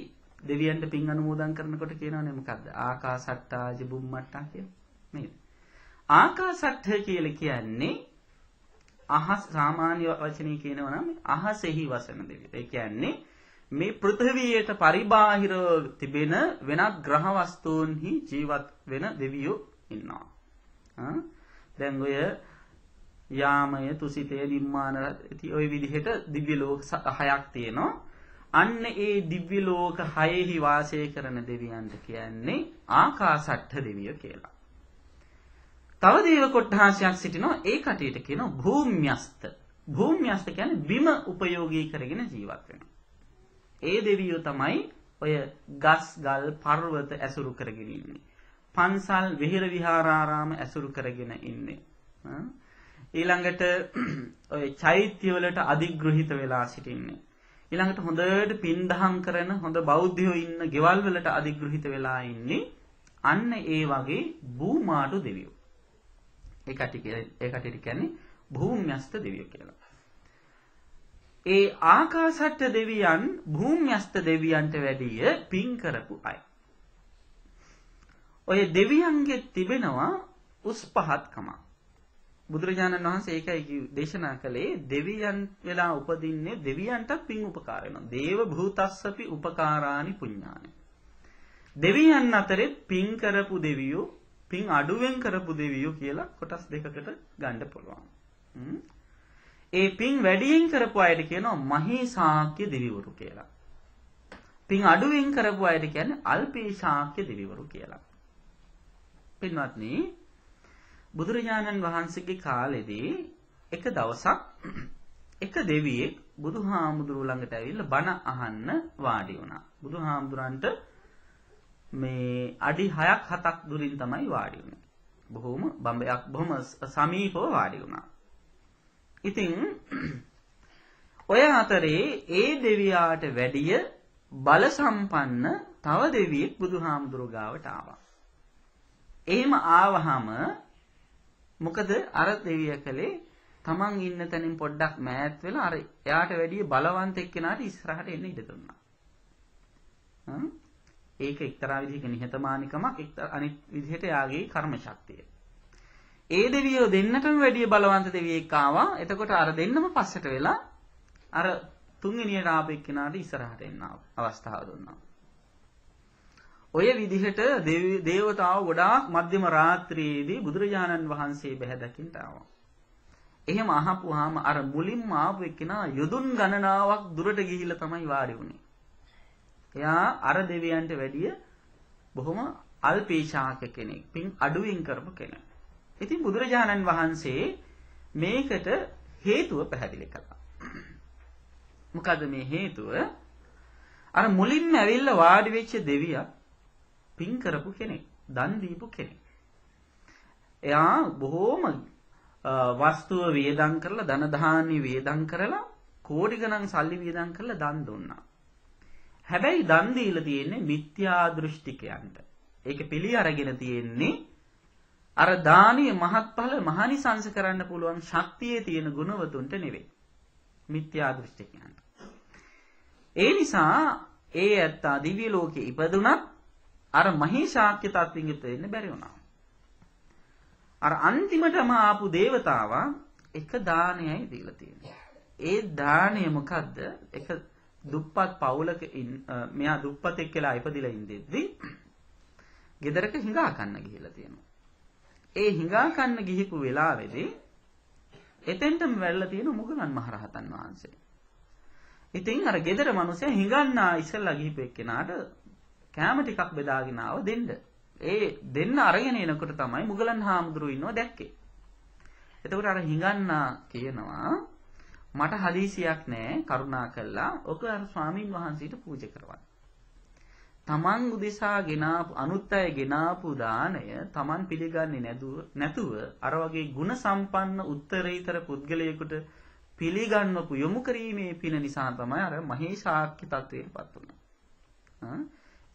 දෙවියන්ට පින් අනුමෝදන් කරනකොට කියනවානේ මොකද්ද? ආකාශට්ඨාජ බුම්මට්ටා කියලා. නේද? ආකාශට්ඨ කියලා කියන්නේ අහස් සාමාන්‍ය වචනේ කියනවා නම් අහසෙහි වසන දෙවියෝ. ඒ කියන්නේ මේ පෘථිවියට පරිබාහිරව තිබෙන වෙනත් ග්‍රහ වස්තුන්හි ජීවත් වෙන දෙවියෝ ඉන්නවා. දැන් ඔය යාමය, තුසිතය, නිම්මාන ඔය විදිහට දිව්‍ය ලෝක 6ක් තියෙනවා. අන්න ඒ දිව්‍ය ලෝක 6හි වාසය කරන දෙවියන්ට කියන්නේ ආකාශට්ඨ දෙවියෝ කියලා. තව දේව කොට්ඨාසයක් සිටිනවා. ඒ කටියට කියනවා භූම්‍යස්ත. භූම්‍යස්ත කියන්නේ බිම උපයෝගී කරගෙන ජීවත් වෙනවා. ඒ දෙවියෝ තමයි ඔය ගස් ගල් පර්වත ඇසුරු කරගෙන ඉන්නේ. පන්සල් විහෙර විහාරාරාම ඇසුරු කරගෙන ඉන්නේ. ඊළඟට ඔය චෛත්‍ය වලට අධිග්‍රහිත වෙලා සිටින්නේ. ඊළඟට හොඳට පින්දහම් කරන හොඳ බෞද්ධයෝ ඉන්න ගෙවල් වලට අධිග්‍රහිත වෙලා ඉන්නේ. අන්න ඒ වගේ භූමාඩු දෙවියෝ. ඒ කටියට කියන්නේ භූම්‍යස්ත දෙවියෝ කියලා. ඊළඟට ඒ ආකාසට්ට දෙවියන් භූම්‍යස්ත දෙවියන්ට වැඩිය පින් කරපු අය. ඔය දෙවියන්ගේ තිබෙනවා උස් පහත්කම. බුදුරජාණන් වහන්සේ ඒකයි දේශනා කළේ දෙවියන් වෙලා උපදින්නේ දෙවියන්ටත් පින් උපකාර වෙනවා. දේව භූතස්සපි උපකාරානි පුඤ්ඤානි. දෙවියන් අතරේ පින් කරපු දෙවියෝ පින් අඩුවෙන් කරපු දෙවියෝ කියලා කොටස් දෙකකට ගන්න පුළුවන්. ඒ පින් වැඩියෙන් කරපු අයට කියනවා මහේශාක්‍ය දෙවිවරු කියලා. පින් අඩුවෙන් කරපු අයට කියන්නේ අල්පේශාක්‍ය දෙවිවරු කියලා. පින්වත්නි බුදුරජාණන් වහන්සේගේ කාලෙදී එක දවසක් එක දෙවියෙක් බුදුහාමුදුරුවෝ ළඟට ඇවිල්ලා බණ අහන්න වාඩි වුණා. බුදුහාමුදුරන්ට මේ අඩි 6ක් 7ක් දුරින් තමයි වාඩි වුණේ. බොහොම බඹයක් බොහොම සමීපව වාඩි වුණා. ඉතින් ඔය අතරේ ඒ දෙවියාට වැඩිය බල සම්පන්න තව දෙවියෙක් බුදුහාමුදුරුවෝ ගාවට ආවා. එහෙම ආවහම මොකද අර දෙවියා කලේ තමන් ඉන්න තැනින් පොඩ්ඩක් මෑත් වෙලා අර එයාට වැඩිය බලවන්ත එක්කෙනාට ඉස්සරහට එන්න ඉඩ දුන්නා. ඒක එක්තරා විදිහක නිහතමානිකමක් අනිත් විදිහට යාගේ කර්ම ශක්තිය. ඒ දෙවියෝ දෙන්නටම වැඩිය බලවන්ත දෙවියෙක් ආවා. එතකොට අර දෙන්නම පස්සට වෙලා අර තුන්වෙනියට ආපු එක්කෙනාට ඉස්සරහට එන්න අවස්ථාව දුන්නා. ඔය විදිහට දේවතාව ගොඩාක් මධ්‍යම රාත්‍රියේදී බුදුරජාණන් වහන්සේ බැහැ දකින්න ආවා. එහෙම අහපුවාම අර මුලින්ම ආපු එක්කෙනා යොදුන් ගණනාවක් දුරට ගිහිල්ලා තමයි වාඩි වුණේ. එයා අර දෙවියන්ට වැඩිය බොහොම අල්පේශාක කෙනෙක්. පින් අඩුවෙන් කරපු කෙනෙක්. ඉතින් බුදුරජාණන් වහන්සේ මේකට හේතුව පැහැදිලි කළා. මොකද මේ හේතුව? අර මුලින්ම ඇවිල්ලා වාඩි වෙච්ච දෙවියා පින් කරපු කෙනෙක්, දන් දීපු කෙනෙක්. එයා බොහොම වස්තුව වේදම් කරලා, ධන ධාන්‍ය වේදම් කරලා, කෝටි ගණන් සල්ලි වේදම් කරලා දන් දුන්නා. හැබැයි දන් දීලා තියෙන්නේ මිත්‍යා දෘෂ්ටිකයන්ට. ඒක පිළි අරගෙන තියෙන්නේ අර දානීය මහත්ඵල මහානිසංස කරන්න පුළුවන් ශක්තියේ තියෙන ගුණවතුන්ට නෙවෙයි. මිත්‍යා දෘෂ්ටිකයන්ට. ඒ නිසා ඒ ඇත්තා දිව්‍ය ලෝකේ ඉපදුනත් අර මහේශාක්‍ය තත්ත්වෙට වෙන්න බැරි වුණා. අර අන්තිමටම ආපු දේවතාවා එක දානයයි දීලා තියෙනවා. ඒ දාණය මොකද්ද? එක දුප්පත් පවුලක මෙයා දුප්පතෙක් කියලා ඉපදිලා ඉඳිද්දි ගෙදරක හිඟා කන්න ගිහිල්ලා තියෙනවා. ඒ හිඟා කන්න ගිහිපු වෙලාවේදී එතෙන්ටම වැල්ලා තියෙන මුගලන් මහරහතන් වහන්සේ. ඉතින් අර ගෙදර මිනිස්සයා හිඟන්නා ඉස්සෙල්ලා ගිහිපු එක්කෙනාට කෑම ටිකක් බෙදාගෙන ආව දෙන්න. ඒ දෙන්න අරගෙන එනකොට තමයි මුගලන් හාමුදුරුවෝ ඉන්නව දැක්කේ. එතකොට අර හිඟන්නා කියනවා මට හදිසියක් නෑ කරුණා කළා ඔක අර ස්වාමින් වහන්සේට පූජා කරවන්න. තමන් උදෙසා ගෙනාපු අනුත් අය ගෙනාපු දාණය තමන් පිළිගන්නේ නැතුව අර වගේ ಗುಣ සම්පන්න උත්තරීතර පුද්ගලයෙකුට පිළිගන්නපු යොමු කිරීමේ පින නිසා තමයි අර මහේශාක්‍ය තත්වයටපත් උනේ.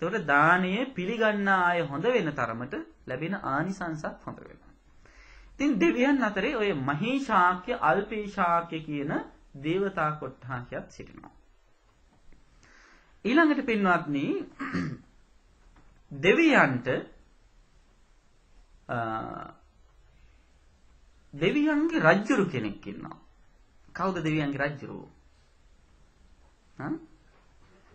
එතකොට දාණය පිළිගන්නා අය හොඳ වෙන තරමට ලැබෙන ආනිසංසත් හොඳ වෙනවා. ඉතින් දෙවියන් අතරේ ඔය මහේශාක්‍ය අල්පේශාක්‍ය කියන දේවතා කොට්ටාසයක් සිටිනවා. ඊළඟට පින්වත්නි දෙවියන්ගේ රජුරු කෙනෙක් ඉන්නවා. කවුද දෙවියන්ගේ රජුරු?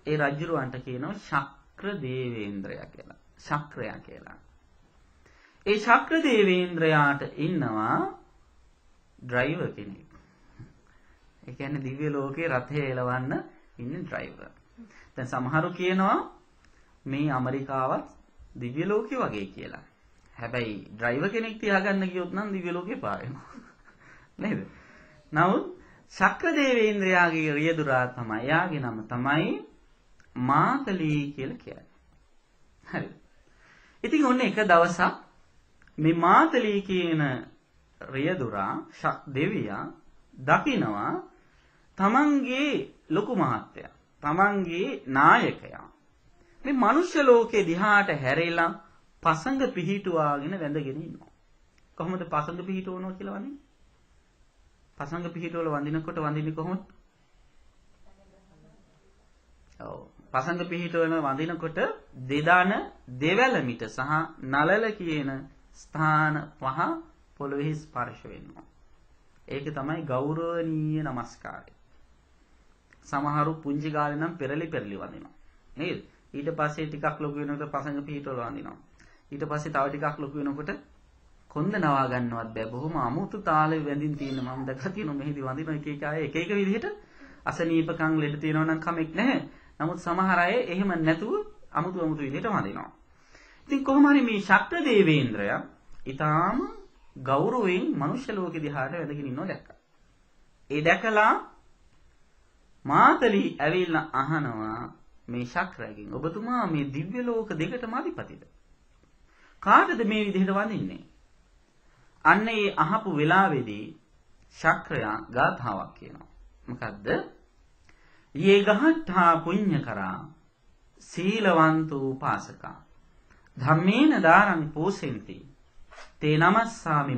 ඒ රජුරවන්ට කියනවා ශක්‍ර දේවේන්ද්‍රයා කියලා. ශක්‍රයා කියලා. ඒ ශක්‍ර දේවේන්ද්‍රයාට ඉන්නවා ඩ්‍රයිවර් කෙනෙක්. ඒ කියන්නේ දිව්‍ය ලෝකේ රථය එලවන්න ඉන්න ඩ්‍රයිවර්. දැන් සමහරු කියනවා මේ ඇමරිකාවත් දිව්‍ය ලෝකේ වගේ කියලා. හැබැයි ඩ්‍රයිවර් කෙනෙක් තියාගන්න ගියොත් නම් දිව්‍ය ලෝකේ පාවෙනවා. නේද? නමුත් ශක්‍ර දේවේන්ද්‍රයාගේ රියදුරා තමයි. එයාගේ නම තමයි මාතලී කියලා කියන්නේ. හරි. ඉතින් ඔන්න එක දවසක් මේ මාතලී කියන රියදුරා දෙවියා දකිනවා තමන්ගේ ලොකු මහත්තයා, තමන්ගේ නායකයා මේ මනුෂ්‍ය ලෝකේ දිහාට හැරිලා පසඟ පිහිටුවාගෙන වැඳගෙන ඉන්නවා. කොහොමද පසඟ පිහිටවනවා කියලා වඳින්නේ? පසඟ පිහිටවල වඳිනකොට වඳින්නේ කොහොමද? ඔව්. පසඟ පිහිටවන වඳිනකොට දෙදාන දෙවැල මිට සහ නලල කියන ස්ථාන පහ පොළොවේ ස්පර්ශ වෙනවා. ඒක තමයි ගෞරවනීය නමස්කාරය. සමහරු පුංචි ගාලේ නම් පෙරලි වඳිනවා. නේද? ඊට පස්සේ ටිකක් ලොකු වෙනකොට පසඟ පිහිටවල වඳිනවා. ඊට පස්සේ තව ටිකක් ලොකු වෙනකොට කොන්ද නවා ගන්නවත් බෑ. බොහොම අමුතු තාලෙ වැඳින් තියෙන මම දැක්කා තියෙනවා මෙහිදී වඳින එක අය එක විදිහට අසනීපකම් ලෙඩ තියෙනවා නම් කමක් නැහැ. නමුත් සමහර අය එහෙම නැතුව අමුතු විදිහට වඳිනවා. ඉතින් කොහොම හරි මේ ශක්‍ර දේවේන්ද්‍රයා ඊටාම ගෞරවයෙන් මනුෂ්‍ය ලෝකෙ දිහාට වැඳගෙන ඉන්නවා දැක්කා. ඒ දැකලා මාතලි ඇවිල්ලා අහනවා මේ ශක්‍රයෙන් ඔබතුමා මේ දිව්‍ය ලෝක දෙකටම අධිපතිද? කාටද මේ විදිහට වඳින්නේ? අන්න ඒ අහපු වෙලාවේදී ශක්‍රයා ගාථාවක් කියනවා. මොකද්ද? යේ ගහට්ඨා පුඤ්ඤ කරා සීලවන්තෝ උපාසකා ධම්මේන දාරං පෝසෙන්ති තේ නමස්සාමි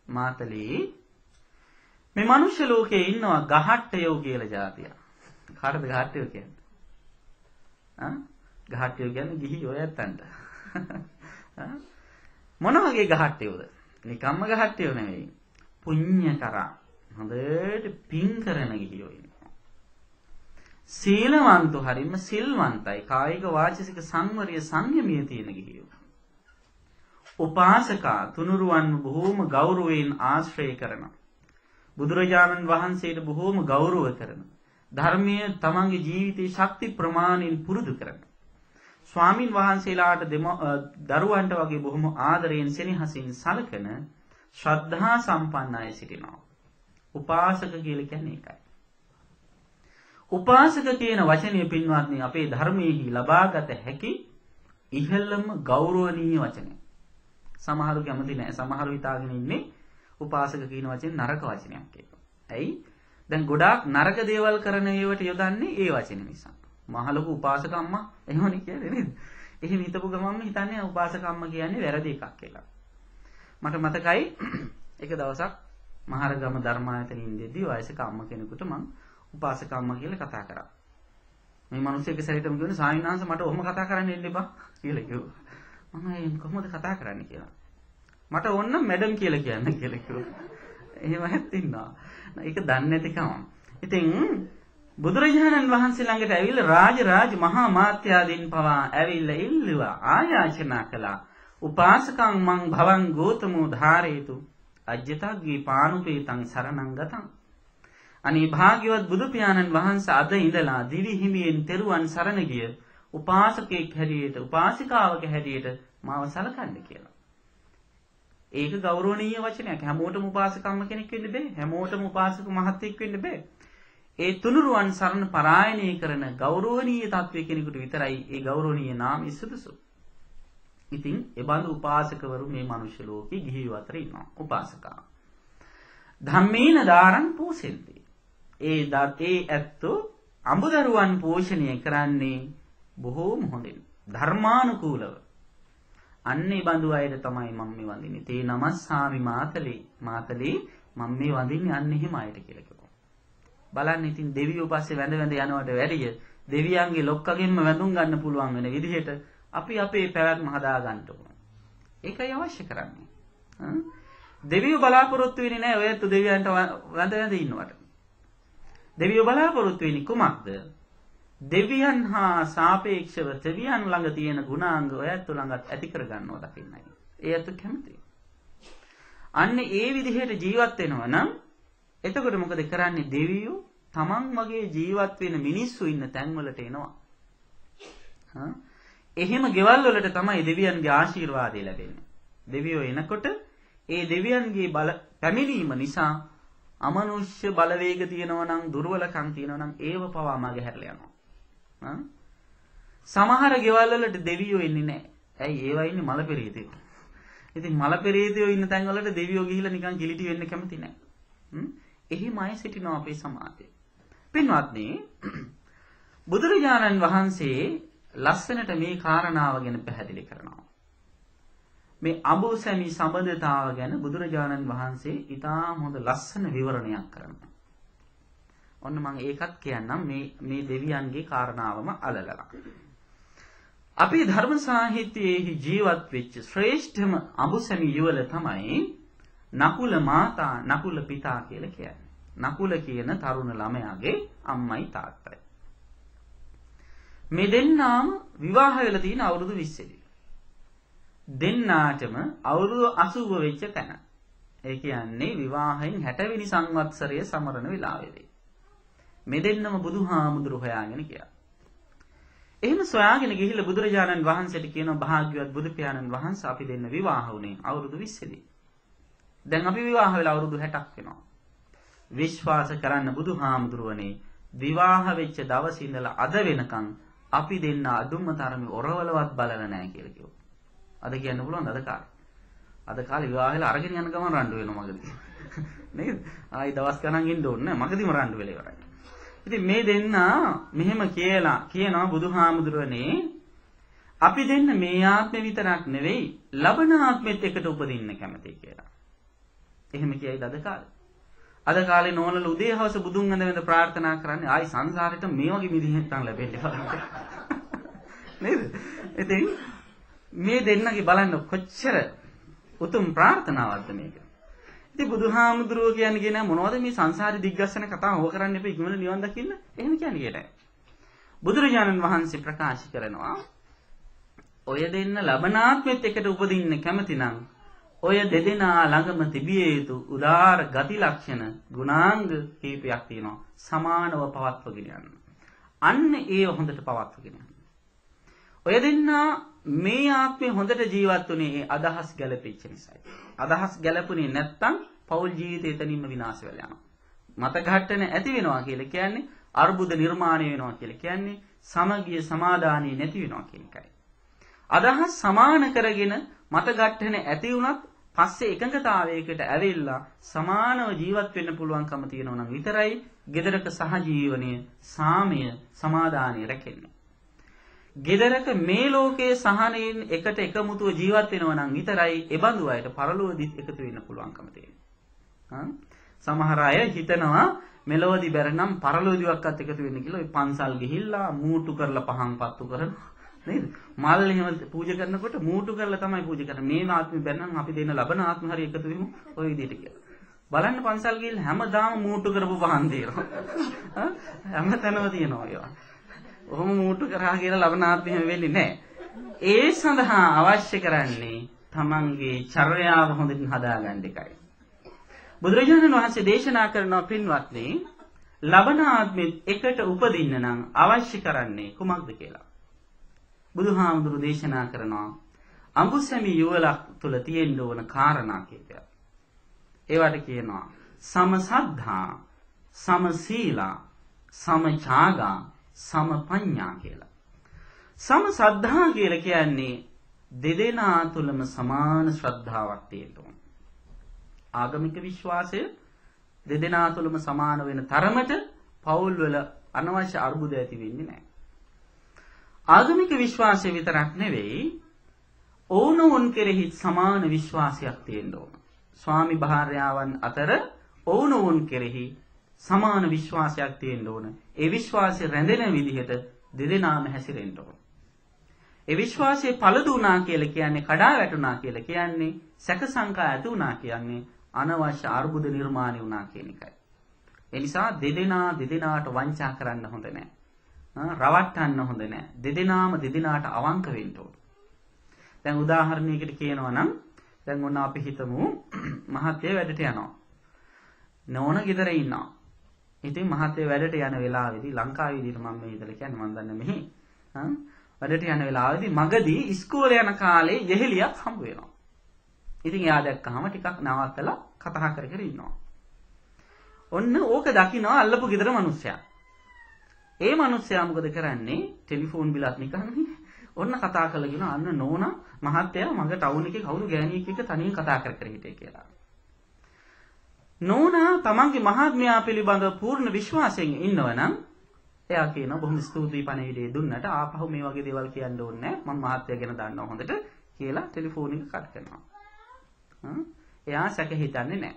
මාතලි මේ මනුෂ්‍ය ලෝකේ ඉන්නවා ගහට්ටයෝ කියලා જાතිය. කාටද ගහට්ටයෝ කියන්නේ? ගහට්ටයෝ කියන්නේ ගිහි ඔය ඇත්තන්ට. මොන වගේ ගහට්ටයෝද? නිකම්ම ගහට්ටයෝ නෙවෙයි. පුඤ්ඤ කරා හොඳට පින් කරන ගිහියෝ ඉන්නවා. සීලවන්තෝ හරිම සිල්වන්තයි. කායික වාචික සංවරය සංයමයේ තියෙන ගිහියෝ. උපාසකා තුනුරුවන් බොහෝම ගෞරවයෙන් ආශ්‍රය කරන. බුදුරජාණන් වහන්සේට බොහෝම ගෞරව කරන. ධර්මයේ තමන්ගේ ජීවිතේ ශක්ති ප්‍රමාණයෙන් පුරුදු කරන. ස්වාමින් වහන්සේලාට දරුවන්ට වගේ බොහොම ආදරයෙන් සෙනෙහසින් සලකන ශ්‍රද්ධා සම්පන්න අය සිටිනවා. උපාසක කියලා කියන්නේ ඒකයි. උපාසක කියන වචනය පින්වත්නි අපේ ධර්මයේහි ලබාගත හැකි ඉහළම ගෞරවනීය වචනය. සමහරු කැමති නැහැ. සමහරු හිතාගෙන ඉන්නේ උපාසක කියන වචනේ නරක වචනයක් කියලා. ඇයි? දැන් ගොඩාක් නරක දේවල් කරන ඒවට යොදන්නේ ඒ වචන නිසා. මහ ලොකු උපාසක අම්මා එහෙමනේ කියන්නේ නේද? එහෙම හිතපු ගමන්ම හිතන්නේ උපාසක අම්මා කියන්නේ වැරදි එකක් කියලා. මට මතකයි එක දවසක් මහරගම ධර්මායතනින් ඉඳිද්දී වයසක අම්මා කෙනෙකුට මම උපාසක අම්මා කියලා කතා කරා. මේ මිනිස්සු එක සැරේටම කියනවා ස්වාමීන් වහන්සේ මට ඔහොම කතා කරන්න එන්න එපා කියලා කිව්වා. මම කොහොමද කතා කරන්නේ කියලා. මට ඕන නම් මැඩම් කියලා කියන්න කියලා කිව්වා. එහෙම හිටින්නවා. ඒක දන්නේ නැතිකම. ඉතින් බුදුරජාණන් වහන්සේ ළඟට ඇවිල්ලා රාජ මහා මාත්‍යාදීන් පවා ඇවිල්ලා ඉල්ලුවා ආයාචනා කළා. උපාසකං මං භවං ගෝතමෝ ධාරේතු අජ්ජතග්ගේ පානුපේතං සරණං ගතං. අනේ භාග්‍යවත් බුදු පියාණන් වහන්සේ අද ඉඳලා දිවි හිමියෙන් තෙරුවන් සරණ ගිය උපාසකෙක් හැටියට උපාසිකාවක හැටියට මාව සලකන්න කියලා. ඒක ගෞරවනීය වචනයක්. හැමෝටම උපාසකම්ම කෙනෙක් වෙන්න බෑ. හැමෝටම උපාසක මහත්තයෙක් වෙන්න බෑ. ඒ තුනුරුවන් සරණ පරායනය කරන ගෞරවනීය තත්වයේ කෙනෙකුට විතරයි ඒ ගෞරවනීය නාමය සුදුසු. ඉතින් ඒ බඳු උපාසකවරු මේ මනුෂ්‍ය ලෝකේ ගිහියෝ අතර ඉන්නවා. උපාසකා. ධම්මේන දාරං පෝසෙන්ති. ඒ ඇත්තෝ අඹදරුවන් පෝෂණය කරන්නේ බොහෝම හොඳින්. ධර්මානුකූලව. අන්නේ බඳු අයට තමයි මම මේ වඳින්නේ. තේ නමස්සාමි මාතලේ මම මේ වඳින්නේ අන්න එහෙම අයට කියලා කිව්වා. බලන්න ඉතින් දෙවියෝ පස්සේ වැඳ යනවට වැඩිය දෙවියන්ගේ ලොක්කගෙන්ම වැඳුම් ගන්න පුළුවන් වෙන විදිහට අපි අපේ පැවැත්ම හදා ගන්න ඕන. ඒකයි අවශ්‍ය කරන්නේ. දෙවියෝ බලාපොරොත්තු වෙන්නේ නැහැ ඔයත් දෙවියන්ට වැඳ ඉන්නවට. දෙවියෝ බලාපොරොත්තු වෙන්නේ කුමක්ද? දෙවියන් හා සාපේක්ෂව දෙවියන් ළඟ තියෙන ගුණාංග ඔයත් ළඟත් ඇති කර ගන්නවා දකින්නයි. ඒත් කැමතියි. අන්න ඒ විදිහට ජීවත් වෙනවා නම් එතකොට මොකද කරන්නේ? දෙවියෝ තමන් වගේ ජීවත් වෙන මිනිස්සු ඉන්න තැන්වලට එනවා. එහෙම ගෙවල් වලට තමයි දෙවියන්ගේ ආශිර්වාදය ලැබෙන්නේ. දෙවියෝ එනකොට ඒ දෙවියන්ගේ පැමිණීම නිසා අමනුෂ්‍ය බලවේග තියෙනවා නම් දුර්වලකම් තියෙනවා නම් ඒව පවා මගහැරලා යනවා. සමහර ගෙවල් වලට දෙවියෝ එන්නේ නැහැ. ඇයි? ඒවා ඉන්නේ මල පෙරේතයෝ. ඉතින් මල පෙරේතයෝ ඉන්න තැන් වලට දෙවියෝ ගිහිල්ලා නිකන් කිලිටි වෙන්න කැමති නැහැ. එහෙම අය සිටිනවා අපේ සමාජයේ. පින්වත්නි, බුදුරජාණන් වහන්සේ ලස්සනට මේ කාරණාව ගැන පැහැදිලි කරනවා. මේ අඹුසැමි සම්බන්ධතාව ගැන බුදුරජාණන් වහන්සේ ඉතාම හොඳ ලස්සන විවරණයක් කරනවා. ඔන්න මම ඒකත් කියන්නම් මේ දෙවියන්ගේ කාරණාවම අලලලා. අපි ධර්ම සාහිත්‍යයේ ජීවත් වෙච්ච ශ්‍රේෂ්ඨම අඹුසැමි යුවල තමයි නකුල මාතා නකුල පිතා කියලා කියන්නේ. නකුල කියන තරුණ ළමයාගේ අම්මයි තාත්තයි. මේ දෙන්නාම විවාහ වෙලා තියෙන අවුරුදු 20 දී. දෙන්නාටම අවුරුදු 80 වෙච්ච තැන. ඒ කියන්නේ විවාහයෙන් 60 වෙනි සංවත්සරය සමරන වෙලාවේදී. මේ දෙන්නම බුදුහාමුදුරු හොයාගෙන ගියා. එහෙම සොයාගෙන ගිහිල්ලා බුදුරජාණන් වහන්සේට කියනවා භාග්‍යවත් බුදු පියාණන් වහන්සේ අපි දෙන්න විවාහ වුණේ අවුරුදු 20 දී. දැන් අපි විවාහ වෙලා අවුරුදු 60ක් වෙනවා. විශ්වාස කරන්න බුදුහාමුදුරුවනේ විවාහ වෙච්ච දවසේ ඉඳලා අද වෙනකන් අපි දෙන්න අදුම්ම තරමේ ඔරවලවත් බලලා නැහැ කියලා කිව්වා. අද කියන්න පුළුවන් අද කාලේ. අද කාලේ විවාහ වෙලා අරගෙන යන ගමන් රණ්ඩු වෙනවා මගදී. නේද? ආයි දවස් ගණන් ඉන්න ඕනේ නැහැ. මගදීම රණ්ඩු වෙලා ඉවරයි. ඉතින් මේ දෙන්න මෙහෙම කියනවා බුදුහාමුදුරනේ අපි දෙන්න මේ ආත්මෙ විතරක් නෙවෙයි ලබන ආත්මෙත් එකට උපදින්න කැමතියි කියලා. එහෙම කියයිද අද කාලේ? අද කාලේ නෝනල උදේ හවස බුදුන් වහන්සේ ප්‍රාර්ථනා කරන්නේ ආයි සංසාරෙට මේ වගේ මිදිහෙත්තන් ලැබෙන්න නේද? ඉතින් මේ දෙන්නගේ බලන්න කොච්චර උතුම් ප්‍රාර්ථනාවක්ද මේක. ඉතින් බුදුහාමුදුරුවෝ කියන්නේ මොනවද මේ සංසාරේ දිග්ගස්සන කතාව හොව කරන්න එපා ඉක්මනට නිවන් දකින්න. එහෙම කියන්නේ කියලා. බුදුරජාණන් වහන්සේ ප්‍රකාශ කරනවා ඔය දෙන්න ලබනාත්මෙත් එකට උපදින්න කැමති නම් ඔය දෙදෙනා ළඟම තිබිය යුතු උදාර ගති ලක්ෂණ ගුණාංග කීපයක් තියෙනවා. සමානව පවත්වගෙන යන්න. අන්න ඒව හොඳට පවත්වගෙන යන්න. ඔය දෙන්නා මේ ආත්මේ හොඳට ජීවත් වුණේ අදහස් ගැලපෙච්ච නිසායි. අදහස් ගැලපුණේ නැත්තම් පෞල් ජීවිතය එතනින්ම විනාශ වෙලා යනවා. මත ඝට්ටන ඇති වෙනවා කියලා කියන්නේ අර්බුද නිර්මාණය වෙනවා කියලා කියන්නේ සමගිය සමාදානිය නැති වෙනවා කියන එකයි. අදහස් සමාන කරගෙන මත ඝට්ටන ඇති වුණත් පස්සේ එකඟතාවයකට ඇවිල්ලා සමානව ජීවත් වෙන්න පුළුවන්කම තියෙනවා නම් විතරයි ගෙදරක සහජීවනය සාමය සමාදානිය රැකෙන්නේ. ගෙදරක මේ ලෝකයේ සහනයෙන් එකට එකමුතුව ජීවත් වෙනවා නම් විතරයි ඒ බඳු අයට පරලෝකෙදිත් එකතු වෙන්න පුළුවන්කම තියෙන්නේ. සමහර අය හිතනවා මෙලොවදී බැරනම් පරලෝකදිවක්වත් එකතු වෙන්න කියලා ඔය පන්සල් ගිහිල්ලා මූටු කරලා පහන් පත්තු කරනවා නේද? මල් එහෙම පූජා කරනකොට මූටු කරලා තමයි පූජා කරන්නේ. මේ ආත්මෙ බැරනම් අපි දෙන්න ලබන ආත්ම හරි එකතු වෙමු ඔය විදිහට කියලා. බලන්න පන්සල් ගිහිල්ලා හැමදාම මූටු කරපු පහන් තියෙනවා. හැමතැනම තියෙනවා ඒවා. ඔහොම මූටු කරා කියලා ලබන ආත්මෙම වෙන්නේ නැහැ. ඒ සඳහා අවශ්‍ය කරන්නේ තමන්ගේ චර්යාව හොඳින් හදාගන්න එකයි. බුදුරජාණන් වහන්සේ දේශනා කරනවා පින්වත්නි ලබන ආත්මෙත් එකට උපදින්න නම් අවශ්‍ය කරන්නේ කුමක්ද කියලා. බුදුහාමුදුරු දේශනා කරනවා අඹුසැමි යුවලක් තුල තියෙන්න ඕන කාරණා කීපයක්. ඒවට කියනවා සමසද්ධා, සමසීලා, සමචාගා, සමපඤ්ඤා කියලා. සමසද්ධා කියලා කියන්නේ දෙදෙනා තුලම සමාන ශ්‍රද්ධාවක් තියෙන්න ඕන. ආගමික විශ්වාසය දෙදෙනා තුලම සමාන වෙන තරමට පෞල් වල අනවශ්‍ය අර්බුද ඇති වෙන්නේ නැහැ. ආගමික විශ්වාසය විතරක් නෙවෙයි ඕනෝන් කෙරෙහි සමාන විශ්වාසයක් තියෙන්න ඕන. ස්වාමි භාර්යාවන් අතර ඕනෝන් කෙරෙහි සමාන විශ්වාසයක් තියෙන්න ඕන. ඒ විශ්වාසය රැඳෙන විදිහට දෙදෙනාම හැසිරෙන්න ඕන. ඒ විශ්වාසයේ පළදුණා කියලා කියන්නේ කඩා වැටුණා කියලා කියන්නේ සැක සංකා ඇති වුණා කියන්නේ අනවශ්‍ය අර්බුද නිර්මාණය වුණා කියන එකයි. ඒ නිසා දෙදෙනා දෙදෙනාට වංචා කරන්න හොඳ නැහැ. රවට්ටන්න හොඳ නැහැ. දෙදෙනාම දෙදෙනාට අවංක වෙන්න ඕන. දැන් උදාහරණයකට කියනවා නම් දැන් ඔන්න අපි හිතමු මහත්තයා වැඩට යනවා. නෝන ගෙදර ඉන්නවා. ඉතින් මහත්තයා වැඩට යන වෙලාවේදී ලංකාවේ විදිහට මම මේ ඉතල කියන්නේ මම දන්නේ මෙහි. වැඩට යන වෙලාවේදී මගදී ඉස්කෝලේ යන කාලේ යෙහෙලියක් හම්බ වෙනවා. ඉතින් එයා දැක්කහම ටිකක් නවත්තලා කතා කර කර ඉන්නවා. ඔන්න ඕක දකිනවා අල්ලපු ගෙදර මිනිස්සයා. ඒ මිනිස්සයා මොකද කරන්නේ? ටෙලිෆෝන් බිලත් නිකන්නේ. ඔන්න කතා කරලා කියනවා අන්න නෝනා මහත්තයා මගේ ටවුන් එකේ කවුරු ගෑණියෙක් එක්ක තනියෙන් කතා කර කර හිටියේ කියලා. නෝනා තමන්ගේ මහත්මයා පිළිබඳව පූර්ණ විශ්වාසයෙන් ඉන්නවනම් එයා කියනවා බොහොම ස්තුතියි පණිවිඩය දුන්නට ආපහු මේ වගේ දේවල් කියන්න ඕනේ නැහැ. මම මහත්තයා ගැන දන්නවා හොඳට කියලා ටෙලිෆෝන් එක කට් කරනවා. එයා සැක හිතන්නේ නැහැ.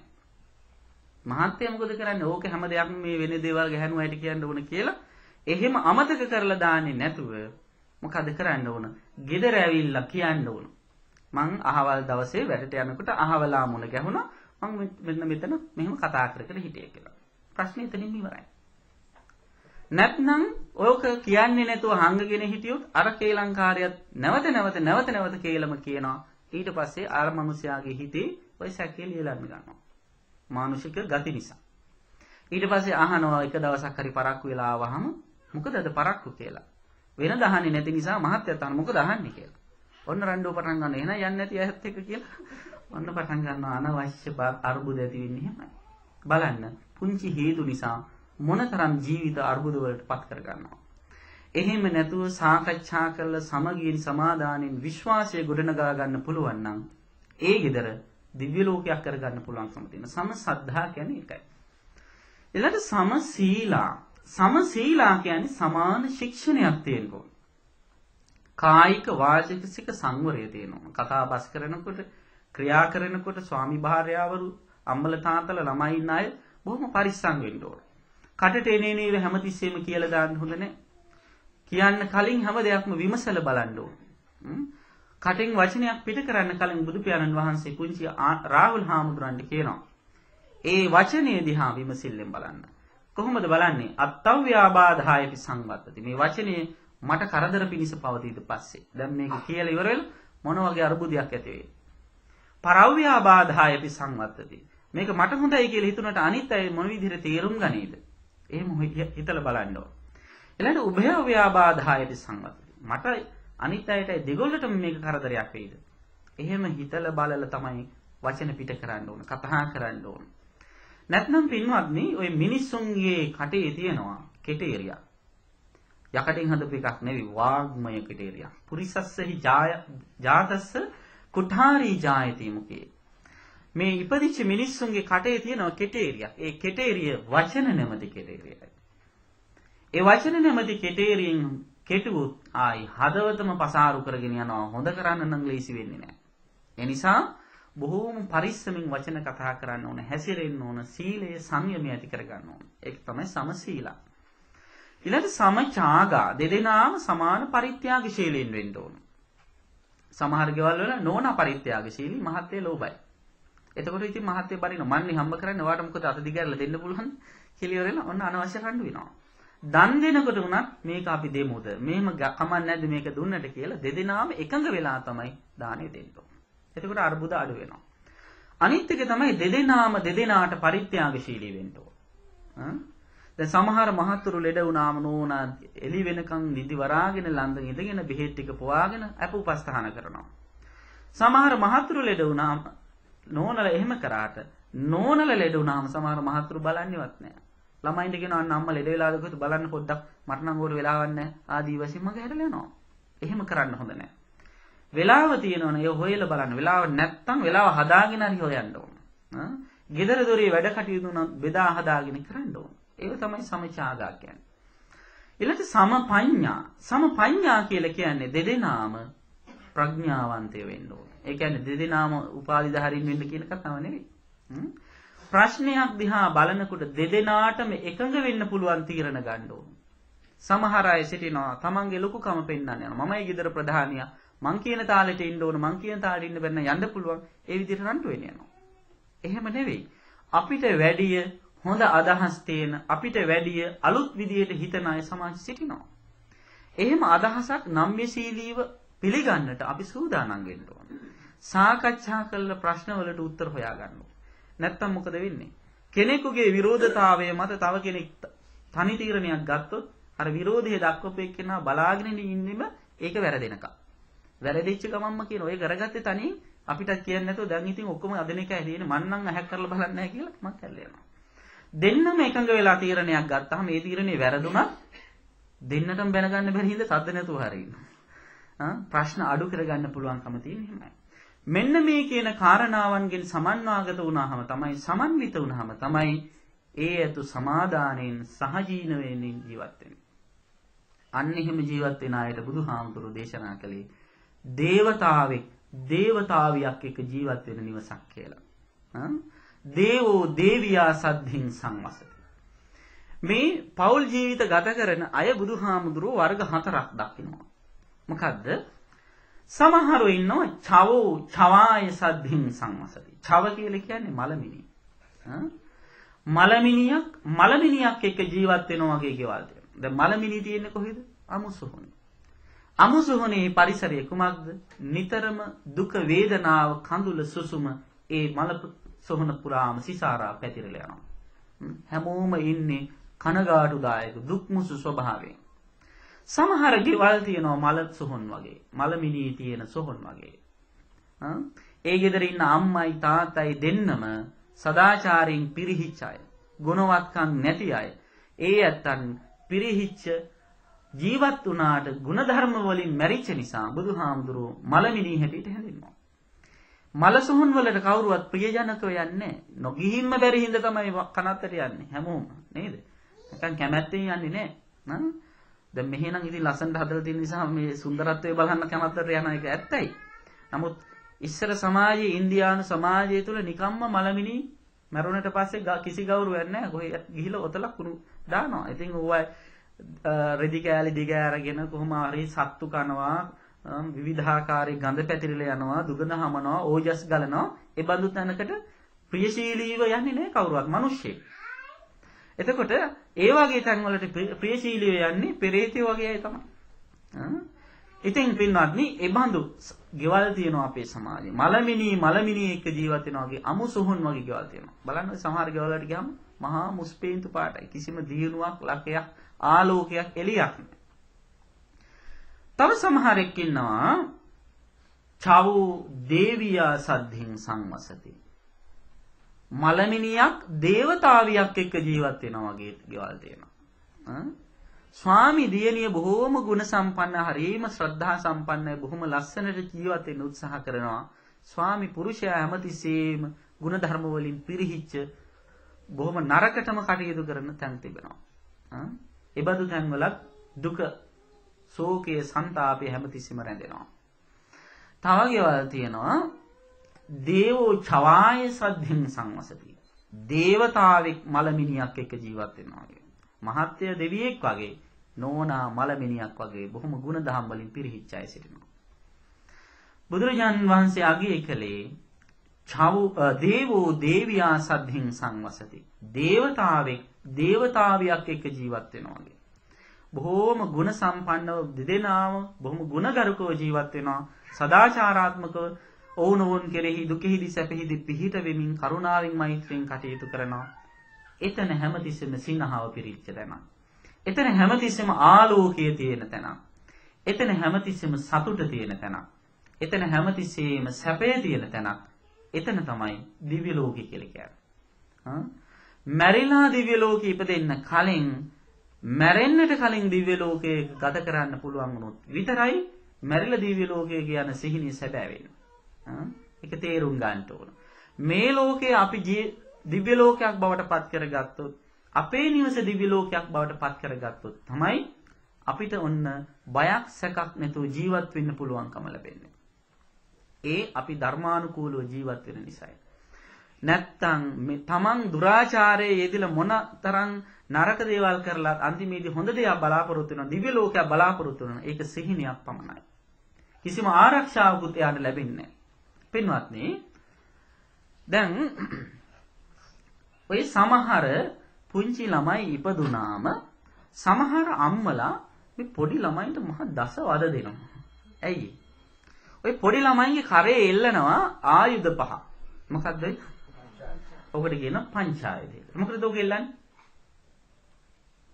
මහත්ය මොකද කරන්නේ? ඕක හැම දෙයක්ම මේ වෙන දේවල් ගැහණු අයට කියන්න ඕන කියලා එහෙම අමතක කරලා දාන්නේ නැතුව මොකද කරන්න ඕන? ගෙදර ඇවිල්ලා කියන්න ඕන. මං අහවල් දවසේ වැඩට යනකොට අහවලා මුණ ගැහුණා. මං මෙන්න මෙතන මෙහෙම කතා කර කර හිටියේ කියලා. ප්‍රශ්නේ එතනින් ඉවරයි. නැත්නම් ඔයක කියන්නේ නැතුව හංගගෙන හිටියොත් අර කේලංකාරයත් නැවත කේලම කියනවා. ඊට පස්සේ අර මිනිස්යාගේ හිතේ ඔය සැකේ ලියලන්න ගන්නවා. මානසික ගති නිසා. ඊට පස්සේ අහනවා එක දවසක් හරි පරක්කු වෙලා ආවහම මොකද අද පරක්කු කියලා. වෙන දහන්නේ නැති නිසා මහත්යත් අහන මොකද අහන්නේ කියලා. ඔන්න රණ්ඩුව පටන් ගන්න. එහෙනම් යන්නේ නැති අයත් එක්ක කියලා. ඔන්න පටන් ගන්නවා අනවශ්‍ය අර්බුද ඇති වෙන්නේ එහෙමයි. බලන්න පුංචි හේතු නිසා මොනතරම් ජීවිත අර්බුද වලට පත් කර ගන්නවා. එහෙම නැතුව සාකච්ඡා කරලා සමගියෙන් සමාදානෙන් විශ්වාසය ගොඩනගා ගන්න පුළුවන් නම් ඒ ගෙදර දිව්‍ය ලෝකයක් කර ගන්න පුළුවන්කම තියෙන සමසද්ධා කියන්නේ ඒකයි. ඊළඟට සමසීලා කියන්නේ සමාන ශික්ෂණයක් තියෙනවා. කායික වාචික සංවරය තියෙනවා. කතා බස් කරනකොට ක්‍රියා කරනකොට ස්වාමි භාර්යාවරු අම්මල තාත්තලා ළමයි ඉන්න අය බොහොම පරිස්සම් වෙන්න ඕන. කටට එනේනේ හැමතිස්සෙම කියලා දාන්න හොඳ නැහැ. කියන්න කලින් හැම දෙයක්ම විමසලා බලන්න ඕන. කටෙන් වචනයක් පිට කරන්න කලින් බුදු පියාණන් වහන්සේ පුංචි රාහුල් හාමුදුරන්ට කියනවා. ඒ වචනේ දිහා විමසිල්ලෙන් බලන්න. කොහොමද බලන්නේ? අත්තව්‍යාබාධායපි සංවත්තති. මේ වචනේ මට කරදර පිණිස පවතීද පස්සේ. දැන් මේක කියලා ඉවර වෙලා මොන වගේ අරුබුදයක් ඇති වෙයි. පරව්‍යාබාධායපි සංවත්තති. මේක මට හොඳයි කියලා හිතුනට අනිත් අය මොන විදිහට තේරුම් ගනීද? එහෙම හිතලා බලන්න ඕන. ඊළඟ උභය ව්‍යාබාධායපි සංවත්තති. මට අනිත් අයට දෙගොල්ලටම මේක කරදරයක් වෙයිද? එහෙම හිතලා බලලා තමයි වචන පිට කරන්න ඕන, කතා කරන්න ඕන. නැත්නම් පින්වත්නි ඔය මිනිස්සුන්ගේ කටේ තියෙනවා කෙටේරියක්. යකඩෙන් හදපු එකක් නෙවෙයි වාග්මය කෙටේරියක්. පුරිසස්සහි ජාතස්ස කුඨාරී ජායති මුකේ. මේ ඉපදිච්ච මිනිස්සුන්ගේ කටේ තියෙනවා කෙටේරියක්. ඒ කෙටේරිය වචන නැමැති කෙටේරියයි. ඒ වචන නැමැති කෙටේරියෙන් කෙටුවොත් ආයි හදවතම පසාරු කරගෙන යනවා. හොඳ කරන්න නම් ලේසි වෙන්නේ නැහැ. ඒ නිසා බොහෝම පරිස්සමින් වචන කතා කරන්න ඕන, හැසිරෙන්න ඕන, සීලයේ සංයමය ඇති කරගන්න ඕන. ඒක තමයි සමසීලා. ඊළඟ සමචාගා දෙදෙනාම සමාන පරිත්‍යාගශීලීන් වෙන්න ඕන. සමහර ගෙවල් වල නෝනා පරිත්‍යාගශීලී, මහත්තයා ලෝභයි. එතකොට ඉතින් මහත්තයා බරිනවා මන්නේ හම්බ කරන්නේ ඔයාට මොකද අත දිගහැරලා දෙන්න පුළුවන් කියලා ඉවරලා ඔන්න අනවශ්‍ය රණ්ඩු වෙනවා. දන් දෙනකොට උනත් මේක අපි දෙමුද? මෙහෙම කමක් නැද්ද මේක දුන්නට කියලා දෙදෙනාම එකඟ වෙලා තමයි දානෙ දෙන්න ඕන. එතකොට අර්බුද අඩු වෙනවා. අනිත් එක තමයි දෙදෙනාම දෙදෙනාට පරිත්‍යාගශීලී වෙන්න ඕන. දැන් සමහර මහතුරු ලෙඩ වුණාම නෝනා එළි වෙනකන් නිදි වරාගෙන ලන්දන් ඉඳගෙන බෙහෙත් ටික පොවාගෙන අප උපස්ථාන කරනවා. සමහර මහතුරු ලෙඩ වුණාම නෝනල එහෙම කරාට නෝනල ලෙඩ වුණාම සමහර මහතුරු බලන්නේවත් නැහැ. ළමයින්ට කියනවා අන්න අම්මා ලෙඩ වෙලාද කොහොමද බලන්න පොඩ්ඩක් මට නම් ඕර වෙලාවක් නැහැ ආදී වශයෙන් මගේ හැදලා යනවා. එහෙම කරන්න හොඳ නැහැ. වෙලාව තියෙනවනේ ඒ හොයලා බලන්න. වෙලාව නැත්තම් වෙලාව හදාගෙන හරි හොයන්න ඕන. ගෙදර දොරේ වැඩ කටයුතු නම් බෙදා හදාගෙන කරන්න ඕන. ඒක තමයි සමචාගා කියන්නේ. ඊළඟට සමපඤ්ඤා. සමපඤ්ඤා කියලා කියන්නේ දෙදෙනාම ප්‍රඥාවන්තය වෙන්න ඕන. ඒ කියන්නේ දෙදෙනාම උපාධිධාරීන් වෙන්න කියන කතාව නෙවෙයි. ප්‍රශ්නයක් දිහා බලනකොට දෙදෙනාටම එකඟ වෙන්න පුළුවන් තීරණ ගන්න ඕන. සමහර අය සිටිනවා තමන්ගේ ලොකුකම පෙන්වන්න යනවා. මමයි ගෙදර ප්‍රධානියා. මං කියන තාලෙට ඉන්න ඕන. මං කියන තාලෙට ඉන්න බැන්න යන්න පුළුවන්. ඒ විදිහට රණ්ඩු වෙන්න යනවා. එහෙම නෙවෙයි. අපිට වැඩිය හොඳ අදහස් තියෙන අපිට වැඩිය අලුත් විදියට හිතන අය සමාජෙ සිටිනවා. එහෙම අදහසක් නම්‍යශීලීව පිළිගන්නට අපි සූදානම් වෙන්න ඕන. සාකච්ඡා කරලා ප්‍රශ්නවලට උත්තර හොයාගන්න ඕන. නැත්තම් මොකද වෙන්නේ? කෙනෙකුගේ විරෝධතාවය මත තව කෙනෙක් තනි තීරණයක් ගත්තොත් අර විරෝධය දක්වපු එක්කෙනා බලාගෙන ඉන්නෙම ඒක වැරදෙනකම්. වැරදිච්ච ගමන්ම කියන ඔය කරගත්තේ තනියෙන් අපිට කියන්නේ නැතුව දැන් ඉතින් ඔක්කොම අදන එකයි තියෙන්නේ මන් නම් අහක් කරලා බලන්නේ නැහැ කියලා මම කැල්ල යනවා. දෙන්නම එකඟ වෙලා තීරණයක් ගත්තාම මේ තීරණේ වැරදුනත් දෙන්නටම බැනගන්න බැරි හින්දා සද්ද නැතුව හරිනවා. ප්‍රශ්න අඩු කරගන්න පුළුවන්කම තියෙන හිමයි. මෙන්න මේ කියන කාරණාවන්ගෙන් සමන්වාගත වුණාම තමයි සමන්විත වුණාම තමයි ඒ ඇතු සමාදානෙන් සහජීවන වෙමින් ජීවත් වෙන්නේ. අන්න එහෙම ජීවත් වෙන අයට බුදුහාමුදුරු දේශනා කළේ දේවතාවෙක් දේවතාවියක් එක්ක ජීවත් වෙන නිවසක් කියලා. දේවෝ දේවියා සද්ධින් සංවසති. මේ පෞල් ජීවිත ගත කරන අය බුදුහාමුදුරුවෝ වර්ග 4ක් දක්වනවා. මොකද්ද? සමහරව ඉන්නවා චවෝ චවාය සද්ධින් සංවසති. චව කියලා කියන්නේ මලමිණි. මලමිනියක් එක්ක ජීවත් වෙනවා වගේ ගෙවල් තියෙනවා. දැන් මලමිණි තියෙන්නේ කොහෙද? අමුසොහොනේ. අමුසොහොනේ පරිසරය කුමක්ද? නිතරම දුක වේදනාව කඳුල සුසුම ඒ මල සොහන පුරාම සිසාරා පැතිරලා යනවා. හැමෝම ඉන්නේ කනගාටුදායක දුක්මුසු ස්වභාවයෙන්. සමහර ගෙවල් තියෙනවා මල සොහොන් වගේ. මලමිණී තියෙන සොහොන් වගේ. ඒ ගෙදර ඉන්න අම්මයි තාත්තයි දෙන්නම සදාචාරයෙන් පිරිහිච්ච අය. ගුණවත්කම් නැති අය. ඒ ඇත්තන් පිරිහිච්ච ජීවත් වුණාට ගුණධර්ම වලින් මැරිච්ච නිසා බුදුහාමුදුරුවෝ මලමිණී හැටියට හැඳින්වනවා. මල සොහොන් වලට කවුරුවත් ප්‍රියජනකව යන්නේ නැහැ. නොගිහින්ම බැරි හින්දා තමයි කනත්තට යන්නේ හැමෝම නේද? නැත්නම් කැමැත්තෙන් යන්නේ නැහැ. දැන් මෙහෙනම් ඉතින් ලස්සනට හදලා තියෙන නිසා මේ සුන්දරත්වය බලන්න කැමැත්තට යන එක ඇත්තයි. නමුත් ඉස්සර සමාජයේ ඉන්දියානු සමාජය තුළ නිකම්ම මලමිණී මරුණට පස්සේ කිසි ගෞරවයක් නැහැ. කොහේ ගිහිලා ඔතල කුණු දානවා. ඉතින් ඕවා රෙදි කෑලි දිග අරගෙන කොහොම හරි සත්තු කනවා, විවිධාකාරී ගඳ පැතිරිලා යනවා, දුගඳ හමනවා, ඕජස් ගලනවා. ඒ බඳු තැනකට ප්‍රියශීලීව යන්නේ නැහැ කවුරුවත් මිනිස්සෙක්. එතකොට ඒ වගේ තැන් වලට ප්‍රියශීලීව යන්නේ පෙරේතයෝ වගේ අය තමයි. ඉතින් පින්වත්නි, ඒ බඳු ගෙවල් තියෙනවා අපේ සමාජයේ. මලමිණී එක්ක ජීවත් වෙනවා වගේ අමු සොහොන් වගේ ගෙවල් තියෙනවා. බලන්න සමහර ගෙවල් වලට ගියාම මහා මුස්පේන්තු පාටයි. කිසිම දියුණුවක්, ලකයක්, ආලෝකයක්, එළියක් නැහැ. තව සමහරෙක් ඉන්නවා චවෝ දේවියා සද්ධින් සංවසති. මලමිනියක් දේවතාවියක් එක්ක ජීවත් වෙනවා වගේ ගෙවල් තියෙනවා. ස්වාමි දියණිය බොහෝම ගුණ සම්පන්න, හරිම ශ්‍රද්ධා සම්පන්නයි, බොහොම ලස්සනට ජීවත් වෙන්න උත්සාහ කරනවා. ස්වාමි පුරුෂයා හැමතිස්සෙම ගුණ ධර්ම වලින් පිරිහිච්ච බොහොම නරකටම කටයුතු කරන තැන් තිබෙනවා. ඒ බඳු තැන් වල දුක, ශෝකයේ, සන්තාපය හැමතිස්සෙම රැඳෙනවා. තව ගෙවල් තියෙනවා දේවෝ චවාය සද්ධින් සංවසති. දේවතාවෙක් මලමිනියක් එක්ක ජීවත් වෙනවා වගේ. මහත්ය දෙවියෙක් වගේ, නෝනා මලමිනියක් වගේ බොහොම ගුණ දහම් වලින් පිරිහිච්ච අය සිටිනවා. බුදුරජාණන් වහන්සේ අගය කළේ දේවෝ දේවියා සද්ධින් සංවසති. දේවතාවෙක් දේවතාවියක් එක්ක ජීවත් වෙනවා වගේ. බොහෝම ගුණ සම්පන්නව දෙදෙනාම බොහොම ගුණගරුකව ජීවත් වෙනවා. සදාචාරාත්මකව ඔවුනොවුන් කෙරෙහි දුකෙහිදී සැපෙහිදී පිහිට වෙමින් කරුණාවෙන් මෛත්‍රියෙන් කටයුතු කරනවා. එතන හැමතිස්සෙම සිනහව පිරිච්ච තැන. එතන හැමතිස්සෙම ආලෝකය තියෙන තැන. එතන හැමතිස්සෙම සතුට තියෙන තැන. එතන හැමතිස්සෙම සැපය තියෙන තැන. එතන තමයි දිව්‍ය ලෝකය කියලා කියන්නේ. මැරිලා දිව්‍ය ලෝකෙ ඉපදෙන්න කලින්, මැරෙන්නට කලින් දිව්‍ය ලෝකයේ ගත කරන්න පුළුවන් වුණොත් විතරයි මැරිලා දිව්‍ය ලෝකයේ කියන සිහිනිය සැබෑ වෙන්නේ. ඒක තේරුම් ගන්න ඕන. මේ ලෝකේ අපි දිව්‍ය ලෝකයක් බවට පත් කරගත්තොත්, අපේ නිවස දිව්‍ය ලෝකයක් බවට පත් කරගත්තොත් තමයි අපිට ඔන්න බයක් සැකක් නැතුව ජීවත් වෙන්න පුළුවන්කම ලැබෙන්නේ. ඒ අපි ධර්මානුකූලව ජීවත් වෙන නිසායි. නැත්තම් මේ තමන් දුරාචාරයේ යෙදিলা මොන තරම් නරක දේවල් කරලා අන්තිමේදී හොඳ දේවල් බලාපොරොත්තු වෙනවා, දිව්‍ය ලෝකයක් බලාපොරොත්තු වෙනවා. ඒක සිහිනයක් පමණයි. කිසිම ආරක්ෂාවකුත් එයාට ලැබෙන්නේ නැහැ. පින්වත්නි, දැන් ඔය සමහර පුංචි ළමයි ඉපදුනාම සමහර අම්මලා මේ පොඩි ළමයින්ට මහ දස වද දෙනවා. ඇයි? ඔය පොඩි ළමයින්ගේ කරේ එල්ලනවා ආයුධ 5. මොකක්ද ඒ? ඔකට කියන පංචායුධය. මොකටද ඔක එල්ලන්නේ?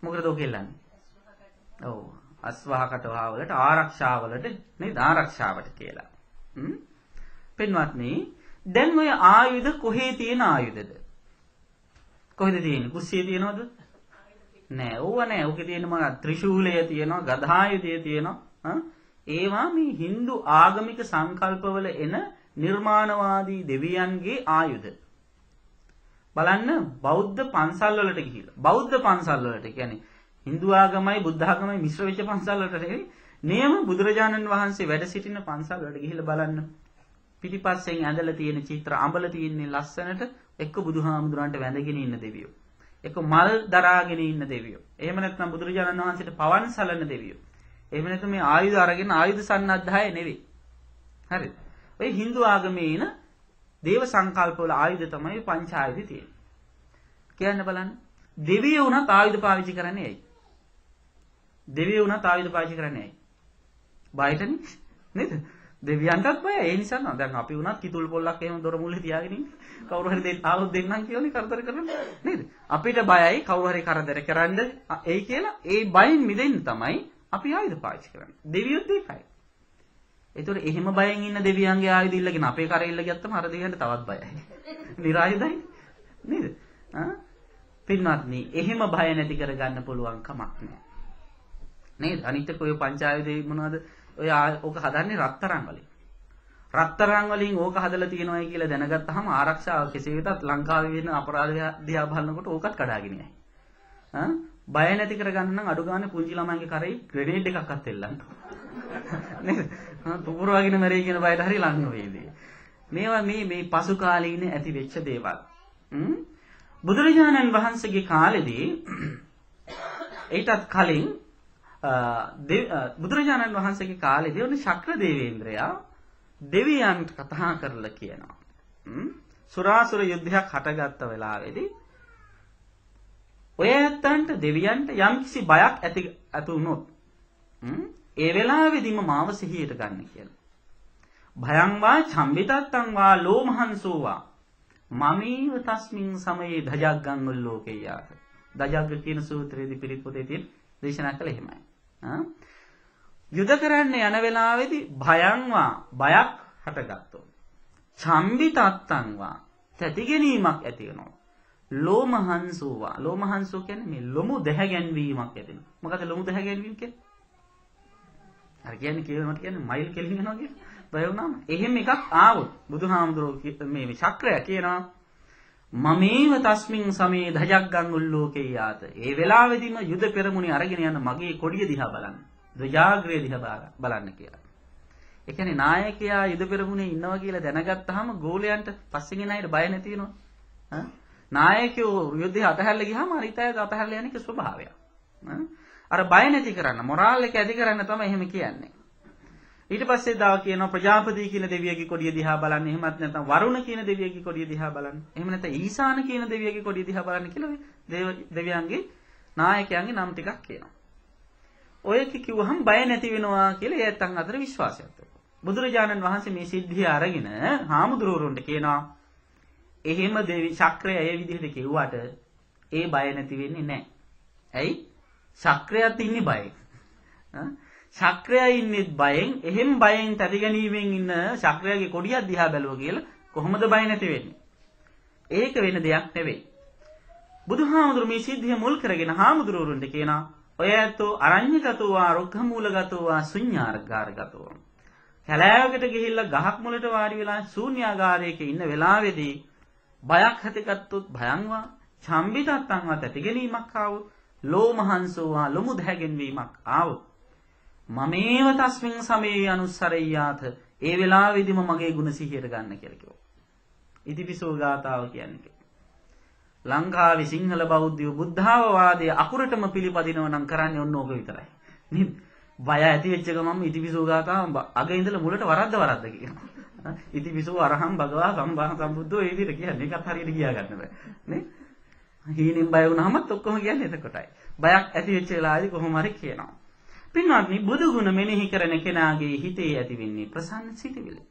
මොකටද ඔක එල්ලන්නේ? ඔව්, අස්වාහකට වලට ආරක්ෂාවලට නේද? ආරක්ෂාවට කියලා. පින්වත්නි, දැන් ඔය ආයුධ කොහේ තියෙන ආයුධද? කොහෙද තියෙන්නේ? කුස්සියේ තියෙනවද? නෑ, ඕව නෑ. ඕකේ තියෙන මොකක්ද? ත්‍රිශූලය තියෙනවා, ගදායුධය තියෙනවා. ඒවා මේ Hindu ආගමික සංකල්පවල එන නිර්මාණවාදී දෙවියන්ගේ ආයුධ. බලන්න, බෞද්ධ පන්සල් වලට ගිහිල්ලා, බෞද්ධ පන්සල් වලට කියන්නේ Hindu ආගමයි බුද්ධ ආගමයි මිශ්‍ර වෙච්ච පන්සල් වලට නෙවෙයි, නියම බුදුරජාණන් වහන්සේ වැඩ සිටින පන්සල් වලට ගිහිල්ලා බලන්න. පිටිපස්සෙන් ඇඳලා තියෙන චිත්‍ර අඹල තියෙන්නේ ලස්සනට එක්ක බුදුහාමුදුරන්ට වැඳගෙන ඉන්න දෙවියෝ. එක්ක මල් දරාගෙන ඉන්න දෙවියෝ. එහෙම නැත්නම් බුදුරජාණන් වහන්සේට පවන් සලන දෙවියෝ. එහෙම නැත්නම් මේ ආයුධ අරගෙන ආයුධ සන්නද්ධාය නෙවෙයි. හරිද? ඔය Hindu ආගමේ ඉන දේව සංකල්ප වල ආයුධ තමයි පංච ආයුධ තියෙන්නේ. කියන්න බලන්න. දෙවියෝ උනත් ආයුධ පාවිච්චි කරන්නේ ඇයි? දෙවියෝ උනත් ආයුධ පාවිච්චි කරන්නේ ඇයි? බයටනේ නේද? දෙවියන්ටත් බයයි. ඒ නිසා නෝ දැන් අපි උනත් කිතුල් පොල්ලක් එහෙම දොර මුල්ලේ තියාගෙන ඉන්නේ. කවුරු හරි ආවොත් දෙන්නම් කියෝනේ කරදර කරන්නේ නේද? අපිට බයයි කවුරු හරි කරදර කරන්න එයි කියලා ඒ බයෙන් මිදෙන්න තමයි අපි ආයුධ පාවිච්චි කරන්නේ. දෙවියොත් ඒකයි. ඒතකොට එහෙම බයෙන් ඉන්න දෙවියන්ගේ ආයුධ ඉල්ලගෙන අපේ කරේ ඉල්ල ගත්තම අර දෙවියන්ට තවත් බයයි. නිරායුධයි නේද? පින්වත්නි එහෙම බය නැති කරගන්න පුළුවන් කමක් නැහැ. නේද? අනිත් එක ඔය පංචායුධේ මොනවද? ඔය ඕක හදන්නේ රත්තරන් වලින්. රත්තරන් වලින් ඕක හදලා තියෙනවායි කියලා දැනගත්තාම ආරක්ෂාව කෙසේ වෙතත් ලංකාවේ වෙන අපරාධ දිහා බලනකොට ඕකත් කඩාගෙන යයි. බය නැති කරගන්න නම් අඩු ගානේ පුංචි ළමයින්ගේ කරේ ග්‍රෙනේඩ් එකක් අතෙල්ලන්න. නේද? පුපුරවගෙන මැරෙයි කියන බයට හරි ලං වෙයිදී. මේවා මේ පසු කාලීන ඇති වෙච්ච දේවල්. බුදුරජාණන් වහන්සේගේ කාලෙදී ඊටත් කලින් බුදුරජාණන් වහන්සේගේ කාලෙදී උන් ශක්‍ර දේවේන්ද්‍රයා දෙවියන්ට කතා කරලා කියනවා. සුරාසුර යුද්ධයක් හටගත්ත වෙලාවේදී ඔය ඇත්තන්ට දෙවියන්ට යම්කිසි බයක් ඇති වුණොත් ඒ වෙලාවේදීම මාව සිහියට ගන්න කියලා. භයං වා චම්බිතත්තං වා ලෝමහංසෝවා මමීව තස්මින් සමයේ ධජග්ගං උල්ලෝකේයාත. ධජග්ග කියන සූත්‍රයේදී පිරිත් පොතේ තියෙන දේශනා කළ එහෙමයි. යුද කරන්න යන වෙලාවේදී භයං වා බයක් හටගත්තොත් චම්බිතත්තං වා තැතිගැනීමක් ඇති වෙනවා. ලෝමහංසෝවා ලෝමහංසෝ කියන්නේ මේ ලොමු දැහැගැන්වීමක් ඇති වෙනවා. මොකද ලොමු දැහැගැන්වීම කියන්නේ? අර කියන්නේ කියනකට කියන්නේ මයිල් කෙලින් යනවා කියන බය වුණාම එහෙම එකක් ආවොත් බුදුහාමුදුරුවෝ මේ ශක්‍රය කියනවා මමේව තස්මින් සමේ ධජග්ගං උල්ලෝකේ යාත. ඒ වෙලාවෙදිම යුද පෙරමුණේ අරගෙන යන මගේ කොඩිය දිහා බලන්න. ධජාග්‍රය දිහා බලන්න කියලා. ඒ කියන්නේ නායකයා යුද පෙරමුණේ ඉන්නවා කියලා දැනගත්තාම ගෝලයන්ට පස්සෙන් එන අයට බය නැති වෙනවා. නායකයෝ යුද්ධය අතහැරලා ගියාම අනිත් අය අතහැරලා යන එක ස්වභාවයක්. අර බය නැති කරන්න මොරාල් එක ඇති කරන්න තමයි එහෙම කියන්නේ. ඊට පස්සේ දාව කියනවා ප්‍රජාපති කියන දෙවියගේ කොඩිය දිහා බලන්න. එහෙමත් නැත්නම් වරුණ කියන දෙවියගේ කොඩිය දිහා බලන්න. එහෙම නැත්නම් ඊසාන කියන දෙවියගේ කොඩිය දිහා බලන්න කියලා දෙවියන්ගේ නායකයන්ගේ නම් ටිකක් කියනවා. ඔයක කිව්වහම බය නැති වෙනවා කියලා ඒ ඇත්තන් අතර විශ්වාසයක් තිබුණා. බුදුරජාණන් වහන්සේ මේ සිද්ධිය අරගෙන හාමුදුරුවරුන්ට කියනවා එහෙම දෙවි ශක්‍රය ඒ විදිහට කිව්වට ඒ බය නැති වෙන්නේ නැහැ. ඇයි? ශක්‍රයත් ඉන්නේ බයෙන්. ශක්‍රය ඉන්නේ බයෙන්, එහෙම බයෙන් තැතිගැනීමෙන් ඉන්න ශක්‍රයගේ කොඩියක් දිහා බැලුවා කියලා කොහොමද බය නැති වෙන්නේ? ඒක වෙන දෙයක් නෙවෙයි. බුදුහාමුදුරු මේ සිද්ධිය මුල් කරගෙන හාමුදුරුවරුන්ට කියනවා ඔය ඇත්තෝ අරඤ්‍යගතෝ වා රුක්ඛමූලගතෝ වා ශුඤ්ඤාගාරගතෝ. කැලෑවකට ගිහිල්ලා ගහක් මුලට වාඩි වෙලා ශූන්‍යාගාරයක ඉන්න වෙලාවේදී බයක් ඇතිගත්තොත් භයංවා චම්බිතත්තං වා තැතිගැනීමක් ආවොත් ලෝමහංසෝවා ලොමු දැහැගෙනවීමක් ආවොත් මමේව තස්මින් සමේ අනුස්සරෙය්‍යාත ඒ වෙලාවේදීම මගේ ගුණ සිහියට ගන්න කියලා කිව්වා. ඉතිපිසෝ ගාතාව කියන්නේ. ලංකාවේ සිංහල බෞද්ධයෝ බුද්ධාවවාදයේ අකුරටම පිළිපදිනව නම් කරන්නේ ඔන්න ඕක විතරයි. නේද? බය ඇති වෙච්ච ගමන් ඉතිපිසෝ ගාතාව අග ඉඳලා මුලට වරද්ද කියනවා. ඉතිපිසෝ අරහං භගවා සම්බා සම්බුද්ධෝ ඒ විදිහට කියන්නේ ඒකත් හරියට කියා ගන්න බෑ. නේ? හීනෙන් බය වුණාමත් ඔක්කොම කියන්නේ එතකොටයි. බයක් ඇති වෙච්ච වෙලාවේදී කොහොම හරි කියනවා. පින්වත්නි බුදු ගුණ මෙනෙහි කරන කෙනාගේ හිතේ ඇති වෙන්නේ ප්‍රසන්න සිතිවිලි.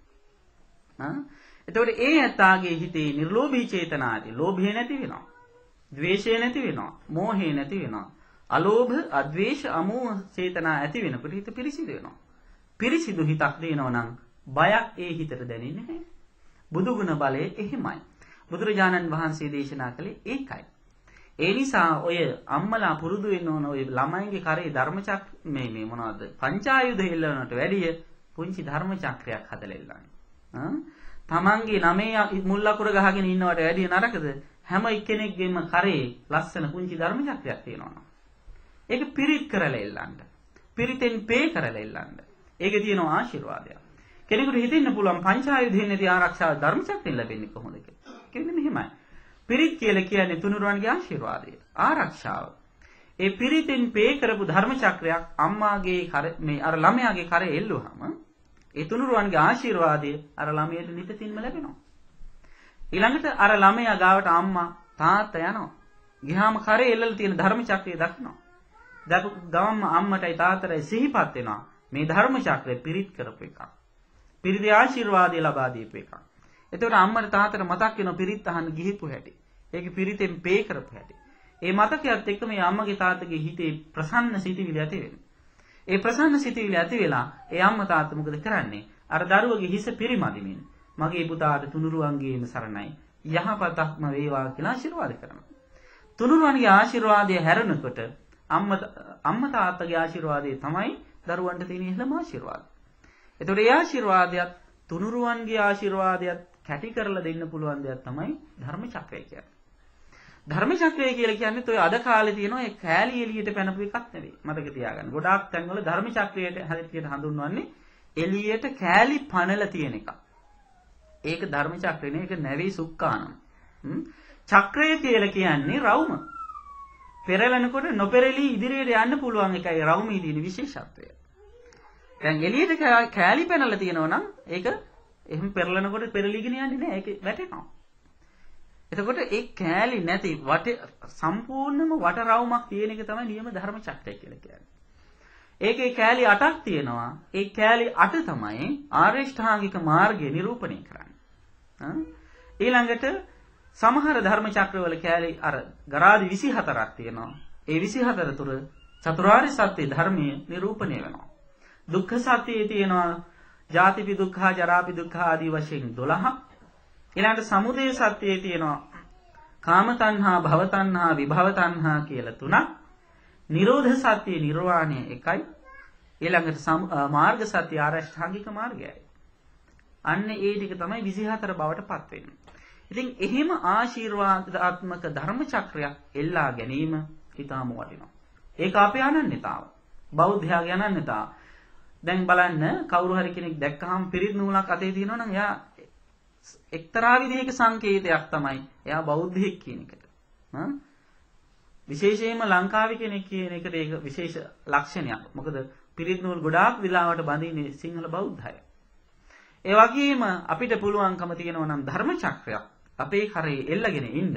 එතකොට ඒ ඇත්තාගේ හිතේ නිර්ලෝභී චේතනාදී ලෝභය නැති වෙනවා. ද්වේෂය නැති වෙනවා. මෝහය නැති වෙනවා. අලෝභ, අද්වේෂ, අමෝහ චේතනා ඇති වෙනකොට හිත පිරිසිදු වෙනවා. පිරිසිදු හිතක් දෙනවා නම් බයක් ඒ හිතට දැනෙන්නේ නැහැ. බුදු ගුණ බලය එහෙමයි. බුදුරජාණන් වහන්සේ දේශනා කළේ ඒකයි. ඒ නිසා ඔය අම්මලා පුරුදු වෙන්න ඕන ඔය ළමයින්ගේ කරේ ධර්මචක්‍ර මේ මොනවද පංචායුධ එල්ලනට වැඩිය පුංචි ධර්මචක්‍රයක් හදලා එල්ලන්නේ. තමන්ගේ ළමයා මුල් අකුර ගහගෙන ඉන්නවට වැඩිය නරකද? හැම එක්කෙනෙක්ගේම කරේ ලස්සන පුංචි ධර්මචක්‍රයක් තියෙනවා. ඒක පිරිත් කරලා එල්ලන්න. පිරිතෙන් පේ කරලා එල්ලන්න. ඒකේ තියෙන ආශිර්වාදයක්. කෙනෙකුට හිතෙන්න පුළුවන් පංචායුධයෙන් නැති ආරක්ෂාව ධර්ම චක්‍රයෙන් ලැබෙන්නේ කොහොමද කියලා. කියන්නේ මෙහෙමයි. පිරිත් කියලා කියන්නේ තුනුරුවන්ගේ ආශිර්වාදය, ආරක්ෂාව. ඒ පිරිතෙන් පේ කරපු ධර්ම චක්‍රයක් අම්මාගේ මේ අර ළමයාගේ කරේ එල්ලුවාම ඒ තුනුරුවන්ගේ ආශිර්වාදය අර ළමයට නිතින්ම ලැබෙනවා. ඊළඟට අර ළමයා ගාවට අම්මා තාත්තා යනවා. ගියාම කරේ එල්ලලා තියෙන ධර්ම චක්‍රය දකිනවා. දැක ගමම්ම අම්මටයි තාත්තටයි සිහිපත් වෙනවා මේ ධර්ම චක්‍රය පිරිත් කරපු එකක්. පිරිත් ආශිර්වාදය ලබා දීපු එකක්. එතකොට අම්මට තාත්තට මතක් වෙනවා පිරිත් අහන්න ගිහිපු හැටි. ඒකේ පිරිතෙන් පේ කරපු හැටි. ඒ මතකයත් එක්ක මේ අම්මගේ තාත්තගේ හිතේ ප්‍රසන්න සිතිවිලි ඇති වෙනවා. ඒ ප්‍රසන්න සිතිවිලි ඇති වෙලා ඒ අම්මා තාත්තා මොකද කරන්නේ? අර දරුවගේ හිස පිරිමදිමින් මගේ පුතාට තුනුරුවන්ගේම සරණයි යහපතක්ම වේවා කියලා ආශිර්වාද කරනවා. තුනුරුවන්ගේ ආශිර්වාදය හැරෙනකොට අම්මා තාත්තගේ ආශිර්වාදය තමයි දරුවන්ට තියෙන ඉහළම ආශිර්වාදය. ඒතකොට ඒ ආශිර්වාදයත් තුනුරුවන්ගේ ආශිර්වාදයත් කැටි කරලා දෙන්න පුළුවන් දෙයක් තමයි ධර්ම චක්‍රය කියන්නේ. ධර්ම චක්‍රය කියලා කියන්නේ ඔය අද කාලේ තියෙන ඔය කෑලි එළියට පැනපු එකක් නෙවෙයි. මතක තියාගන්න. ගොඩාක් තැන්වල ධර්ම චක්‍රයට හැටියට හඳුන්වන්නේ එළියට කෑලි පනලා තියෙන එක. ඒක ධර්ම චක්‍රේ නේ. ඒක නැවේ සුක්කානම්. චක්‍රය කියලා කියන්නේ රවුම. පෙරලනකොට නොපෙරළී ඉදිරියට යන්න පුළුවන් එකයි රවුමේ තියෙන විශේෂත්වය. දැන් එළියට කෑලි පැනලා තියෙනවා නම් ඒක එහෙම පෙරලනකොට පෙරලීගෙන යන්නේ නැහැ. ඒක වැටෙනවා. එතකොට ඒ කෑලි නැති සම්පූර්ණම වට රවුමක් තියෙන එක තමයි නියම ධර්ම චක්‍රය කියලා කියන්නේ. ඒකේ කෑලි 8ක් තියෙනවා. ඒ කෑලි 8 තමයි ආර්ය ශ්‍රාංගික මාර්ගය නිරූපණය කරන්නේ. ඊළඟට සමහර ධර්ම චක්‍රවල කෑලි අර ගරාදි 24ක් තියෙනවා. ඒ 24 තුර චතුරාර්ය සත්‍ය ධර්මයේ නිරූපණය වෙනවා. දුක්ඛ සත්‍යයේ තියෙනවා ජාතිපි දුක්ඛ, ජරාපි දුක්ඛ ආදී වශයෙන් 12ක්. ඊළඟට සමුදය සත්‍යයේ තියෙනවා කාම තණ්හා, භව තණ්හා, විභව තණ්හා කියලා 3ක්. නිරෝධ සත්‍ය නිර්වාණය 1යි. ඊළඟට මාර්ග සත්‍ය ආරෂ්ඨාංගික මාර්ගයයි. අන්න ඒ ටික තමයි 24 බවට පත් වෙන්නේ. ඉතින් එහෙම ආශිර්වාදාත්මක ධර්ම චක්‍රයක් එල්ලා ගැනීම ඊටාම වටිනවා. ඒක අපේ අනන්‍යතාව. බෞද්ධයාගේ අනන්‍යතාව. දැන් බලන්න කවුරු හරි කෙනෙක් දැක්කහම පිරිත් නූලක් අතේ තියෙනවා නම් එයා එක්තරා විදිහක සංකේතයක් තමයි එයා බෞද්ධයෙක් කියන එකට. විශේෂයෙන්ම ලංකාවේ කෙනෙක් කියන එකට ඒක විශේෂ ලක්ෂණයක්. මොකද පිරිත් නූල් ගොඩාක් විලාවට බඳින්නේ සිංහල බෞද්ධය. ඒ වගේම අපිට පුළුවන්කම තියෙනවා නම් ධර්ම චක්‍රයක් අපේ කරේ එල්ලගෙන ඉන්න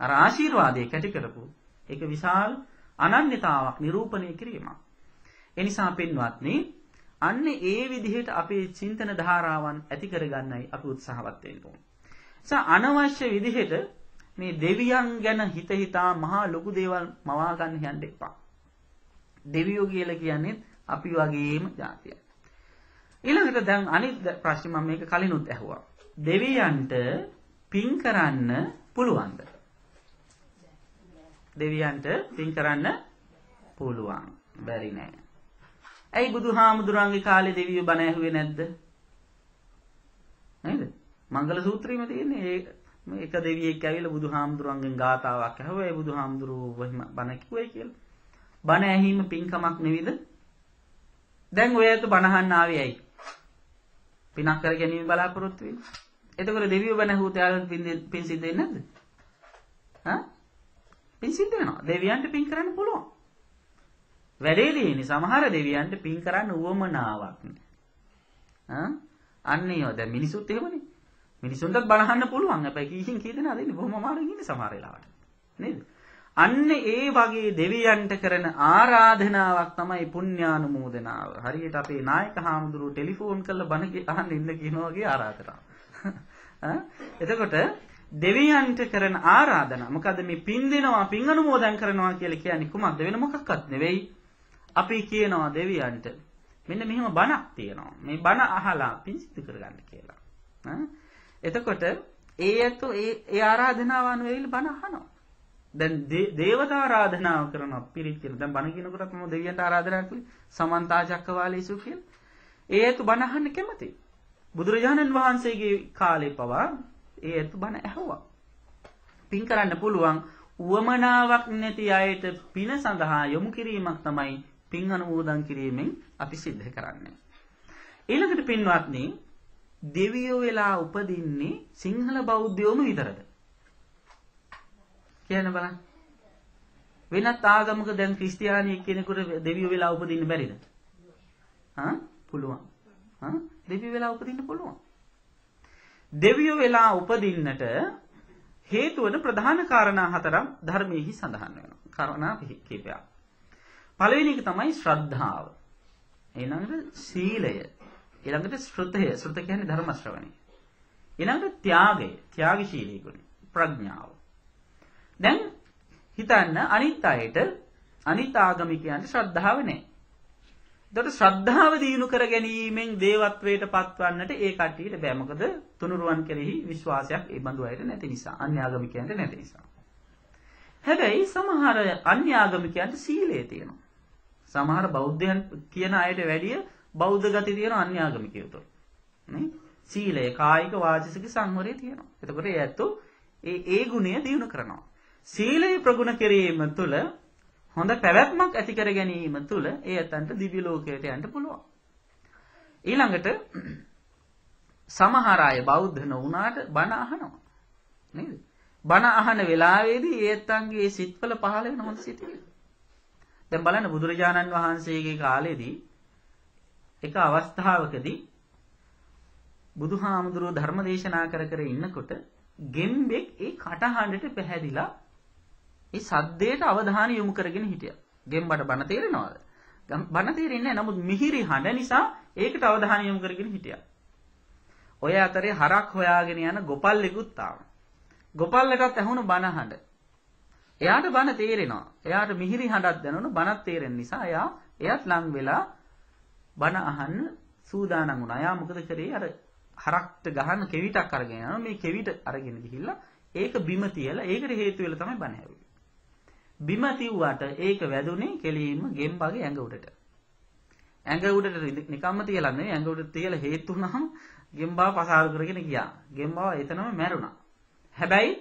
අර ආශිර්වාදයේ කැටි කරපු ඒක විශාල අනන්‍යතාවක් නිරූපණය කිරීමක්. ඒ නිසා පින්වත්නි අන්න ඒ විදිහට අපේ චින්තන ධාරාවන් ඇති කරගන්නයි අපි උත්සාහවත් වෙන්න ඕනේ. අනවශ්‍ය විදිහට මේ දෙවියන් ගැන හිත හිතා මහා ලොකු දේවල් මවා ගන්න යන්න එපා. දෙවියෝ කියලා කියන්නේ අපි වගේම જાතියක්. ඊළඟට දැන් අනිත් ප්‍රශ්නේ මම මේක කලිනුත් ඇහුවා. දෙවියන්ට පින් කරන්න පුළුවන්ද? දෙවියන්ට පින් කරන්න පුළුවන්. බැරි නෑ. ඇයි බුදුහාමුදුරන්ගේ කාලේ දෙවියෝ බණ ඇහුවේ නැද්ද? නේද? මංගල සූත්‍රයේම තියෙන්නේ එක දෙවියෙක් ඇවිල්ලා බුදුහාමුදුරන්ගෙන් ගාතාවක් ඇහුවා. ඒ බුදුහාමුදුරුවෝ එහෙම බණ කිව්වයි කියලා. බණ ඇහිම පින්කමක් නෙවිද? දැන් ඔය ඇත්ත බණ අහන්න ආවේ ඇයි? පිනක් කර ගැනීම බලාපොරොත්තු වෙන්නේ. එතකොට දෙවියෝ බණ ඇහුවොත් එයාලට පින් සිද්ධ වෙන්නේ නැද්ද? පින් සිද්ධ වෙනවා. දෙවියන්ට පින් කරන්න පුළුවන්. වැඩේ තියෙන්නේ සමහර දෙවියන්ට පින් කරන්න උවමනාවක් නෑ. අන්නේ දැන් මිනිසුත් එහෙමනේ. මිනිසුන්ටත් බණ අහන්න පුළුවන්. හැබැයි කීකින් කී දෙනා දෙන්නේ බොහොම අමාරුවෙන් ඉන්නේ සමහර වෙලාවට. නේද? අන්න ඒ වගේ දෙවියන්ට කරන ආරාධනාවක් තමයි පුණ්‍යානුමෝදනාව. හරියට අපේ නායක හාමුදුරුවෝ ටෙලිෆෝන් කරලා බණ අහන්න ඉන්න කියනවා වගේ ආරාධනාව. එතකොට දෙවියන්ට කරන ආරාධනා මොකද මේ පින් දෙනවා පින් අනුමෝදන් කරනවා කියලා කියන්නේ කුමක්ද? වෙන මොකක්වත් නෙවෙයි. අපි කියනවා දෙවියන්ට මෙන්න මෙහෙම බණක් තියෙනවා. මේ බණ අහලා පින් සිදු කරගන්න කියලා. එතකොට ඒ ආරාධනාව අනුවෙල බණ අහනවා. දැන් දේවතා ආරාධනාව කරනවා පිරිත් කියන. දැන් බණ කියනකොටත් මම දෙවියන්ට ආරාධනා කළේ සමන්තා චක්කවාලේසු කියලා. ඒත් බණ අහන්න කැමති. බුදුරජාණන් වහන්සේගේ කාලේ පවා ඒත් බණ ඇහුවා. පින් කරන්න පුළුවන්. උවමනාවක් නැති අයට පින සඳහා යොමු කිරීමක් තමයි පින් අනුමෝදන් කිරීමෙන් අපි සිද්ධ කරන්නේ. ඊළඟට පින්වත්නි දෙවියෝ වෙලා උපදින්නේ සිංහල බෞද්ධයෝම විතරද? කියන්න බලන්න. වෙනත් ආගමක දැන් ක්‍රිස්තියානි කෙනෙකුට දෙවියෝ වෙලා උපදින්න බැරිද? පුළුවන්. දෙවියෝ වෙලා උපදින්න පුළුවන්. දෙවියෝ වෙලා උපදින්නට හේතු වන ප්‍රධාන කාරණා හතරක් ධර්මයේහි සඳහන් වෙනවා. කාරණා කිහිපයක්. පළවෙනි එක තමයි ශ්‍රද්ධාව. ඊළඟට සීලය. ඊළඟට ශ්‍රුතය. ශ්‍රුත කියන්නේ ධර්ම ශ්‍රවණය. ඊළඟට ත්‍යාගය. ත්‍යාගශීලී ගුණය. ප්‍රඥාව. දැන් හිතන්න අනිත් අයට අනිත් ආගමිකයන්ට ශ්‍රද්ධාව නැහැ. ඒකට ශ්‍රද්ධාව දියුණු කර ගැනීමෙන් දේවත්වයට පත්වන්නට ඒ කට්ටියට බෑ. මොකද තුනුරුවන් කෙරෙහි විශ්වාසයක් ඒ බඳු අයට නැති නිසා. අන්‍ය ආගමිකයන්ට නැති නිසා. හැබැයි සමහර අන්‍ය ආගමිකයන්ට සීලය තියෙනවා. සමහර බෞද්ධයන් කියන අයට වැඩිය බෞද්ධ ගති තියෙන අන්‍ය ආගමිකයෝ තුළ. නේ? සීලය කායික වාචික සංවරය තියෙනවා. එතකොට ඒ ඇත්තෝ ඒ ගුණය දියුණු කරනවා. සීලය ප්‍රගුණ කිරීම තුළ හොඳ පැවැත්මක් ඇති කර ගැනීම තුළ ඒ ඇතන්ට දිව්‍ය ලෝකයට යන්න පුළුවන්. ඊළඟට සමහර අය බෞද්ධ නොවුනාට බණ අහනවා. නේද? බණ අහන වෙලාවේදී ඒ ඇත්තන්ගේ සිත්වල පහළ වෙන හොඳ සිතිවිලි. දැන් බලන්න බුදුරජාණන් වහන්සේගේ කාලේදී එක අවස්ථාවකදී බුදුහාමුදුරුවෝ ධර්ම දේශනා කර කර ඉන්නකොට ගෙම්බෙක් ඒ කටහඬට පැහැදිලා ඒ සද්දයට අවධානය යොමු කරගෙන හිටියා. ගෙම්බට බණ තේරෙනවද? බණ තේරෙන්නේ නැහැ. නමුත් මිහිරි හඬ නිසා ඒකට අවධානය යොමු කරගෙන හිටියා. ඔය අතරේ හරක් හොයාගෙන යන ගොපල්ලෙකුත් ආවා. ගොපල්ලටත් ඇහුණු බණ හඬ. එයාට බණ තේරෙනවා. එයාට මිහිරි හඬක් දැනුණු බණක් තේරෙන නිසා එයාත් ලං වෙලා බණ අහන්න සූදානම් වුණා. එයා මොකද කරේ? අර හරක්ට ගහන කෙවිතක් අරගෙන යනවා. මේ කෙවිත අරගෙන ගිහිල්ලා ඒක බිම තියලා ඒකට හේතු වෙලා තමයි බණ ඇහුවේ. බිම තියුවට ඒක වැදුනේ කෙලින්ම ගෙම්බගේ ඇඟ උඩට. ඇඟ උඩට නිකම්ම තියලා නෙවෙයි ඇඟ උඩට තියලා හේතු වුණාම ගෙම්බා පසාරු කරගෙන ගියා. ගෙම්බා එතනම මැරුණා. හැබැයි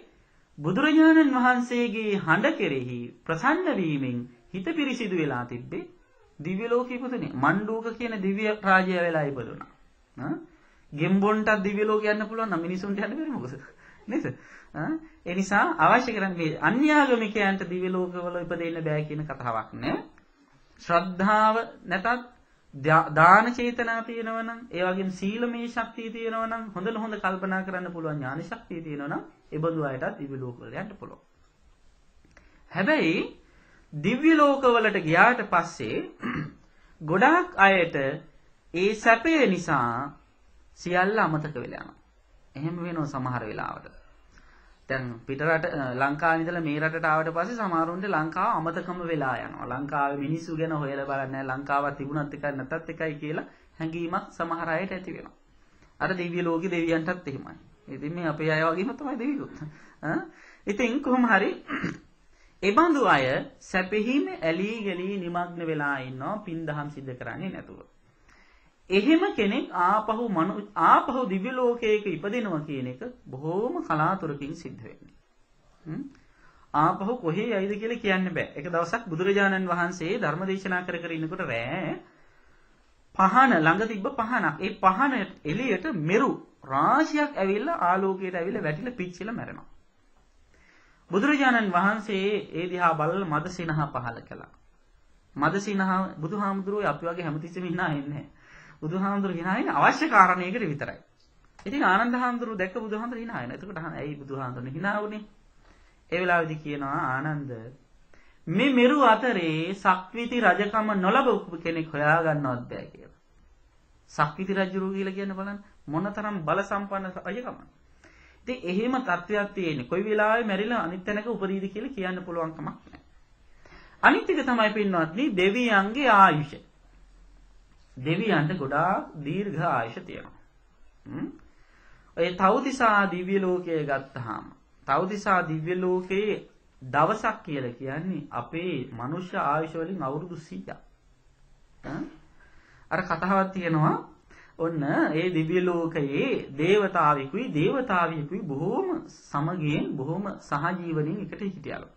බුදුරජාණන් වහන්සේගේ හඬ කෙරෙහි ප්‍රසන්න වීමෙන් හිත පිරිසිදු වෙලා තිබ්බේ දිව්‍ය ලෝකෙ ඉපදුනේ. මණ්ඩූක කියන දිව්‍ය රාජ්‍යය වෙලා ඉපදුණා. ගෙම්බොන්ට දිව්‍ය ලෝකෙ යන්න පුළුවන් නම් මිනිසුන්ට යන්න බැරි මොකද? නේද? ඒ නිසා අවශ්‍ය කරන්නේ මේ අන්‍යාගමිකයන්ට දිව්‍ය ලෝකවල ඉපදෙන්න බෑ කියන කතාවක් නෑ. ශ්‍රද්ධාව නැතත් දාන චේතනා තියෙනවා නම්, ඒ වගේම සීලමය ශක්තිය තියෙනවා නම්, හොඳ කල්පනා කරන්න පුළුවන් ඥාන ශක්තිය තියෙනවා නම්, ඒ බඳු අයටත් දිව්‍ය ලෝකවල යන්න පුළුවන්. හැබැයි දිව්‍ය ලෝකවලට ගියාට පස්සේ ගොඩාක් අයට ඒ සැපය නිසා සියල්ල අමතක වෙලා යනවා. එහෙම වෙනවා සමහර වෙලාවට. දැන් පිටරට ලංකාවේ ඉඳලා මේ රටට ආවට පස්සේ සමහරුන්ට ලංකාව අමතකම වෙලා යනවා. ලංකාවේ මිනිස්සු ගැන හොයලා බලන්නේ නැහැ. ලංකාවක් තිබුණත් එකයි නැතත් එකයි කියලා හැඟීමක් සමහර අයට ඇති වෙනවා. අර දිව්‍ය ලෝකේ දෙවියන්ටත් එහෙමයි. ඉතින් මේ අපේ අය වගේම තමයි දෙවියොත්. ඉතින් කොහොම හරි ඒ බඳු අය සැපෙහිම ඇලී ගලී නිමග්න වෙලා ඉන්නවා පින් දහම් සිද්ධ කරන්නේ නැතුව. එහෙම කෙනෙක් ආපහු දිව්‍ය ලෝකයක ඉපදිනවා කියන එක බොහොම කලාතුරකින් සිද්ධ වෙන්නේ. ආපහු කොහේ යයිද කියලා කියන්න බෑ. එක දවසක් බුදුරජාණන් වහන්සේ ධර්ම දේශනා කර කර ඉන්නකොට රෑ පහන ළඟ තිබ්බ පහනක්. ඒ පහන එළියට මෙරු රාශියක් ඇවිල්ලා ආලෝකයට ඇවිල්ලා වැටිලා පිච්චිලා මැරෙනවා. බුදුරජාණන් වහන්සේ ඒ දිහා බලලා මදසිනහ පහල කළා. මදසිනහ බුදුහාමුදුරුවෝ අපි වගේ හැමතිස්සෙම hina එන්නේ නැහැ. බුදුහාමුදුරුවෝ hina එන්නේ අවශ්‍ය කාරණයකට විතරයි. ඉතින් ආනන්ද හාමුදුරුවෝ දැක්ක බුදුහාමුදුරුවෝ hina එනවා. එතකොට ඇයි බුදුහාමුදුරුවෝ hina වුනේ? ඒ වෙලාවේදී කියනවා ආනන්ද මේ මෙරු අතරේ සක්විති රජකම නොලබපු කෙනෙක් හොයාගන්නවත් බෑ කියලා. සක්විති රජුරු කියලා කියන්න බලන්න මොනතරම් බල සම්පන්න රජකමක්. ඉතින් එහෙම තත්ත්වයක් තියෙන්නේ. කොයි වෙලාවෙ මැරිලා අනිත් තැනක උපදීද කියලා කියන්න පුළුවන් කමක් නැහැ. අනිත් එක තමයි පින්වත්නි දෙවියන්ගේ ආයුෂ. දෙවියන්ට ගොඩාක් දීර්ඝ ආයුෂ තියෙනවා. ඔය තව්තිසා දිව්‍ය ලෝකය ගත්තාම තව්තිසා දිව්‍ය ලෝකයේ දවසක් කියලා කියන්නේ අපේ මනුෂ්‍ය ආයුෂ වලින් අවුරුදු 100ක්. අර කතාවක් තියෙනවා ඔන්න ඒ දිව්‍ය ලෝකයේ දේවතාවිකුයි බොහොම සමගියෙන් බොහොම සහජීවණින් එකට හිටියලු.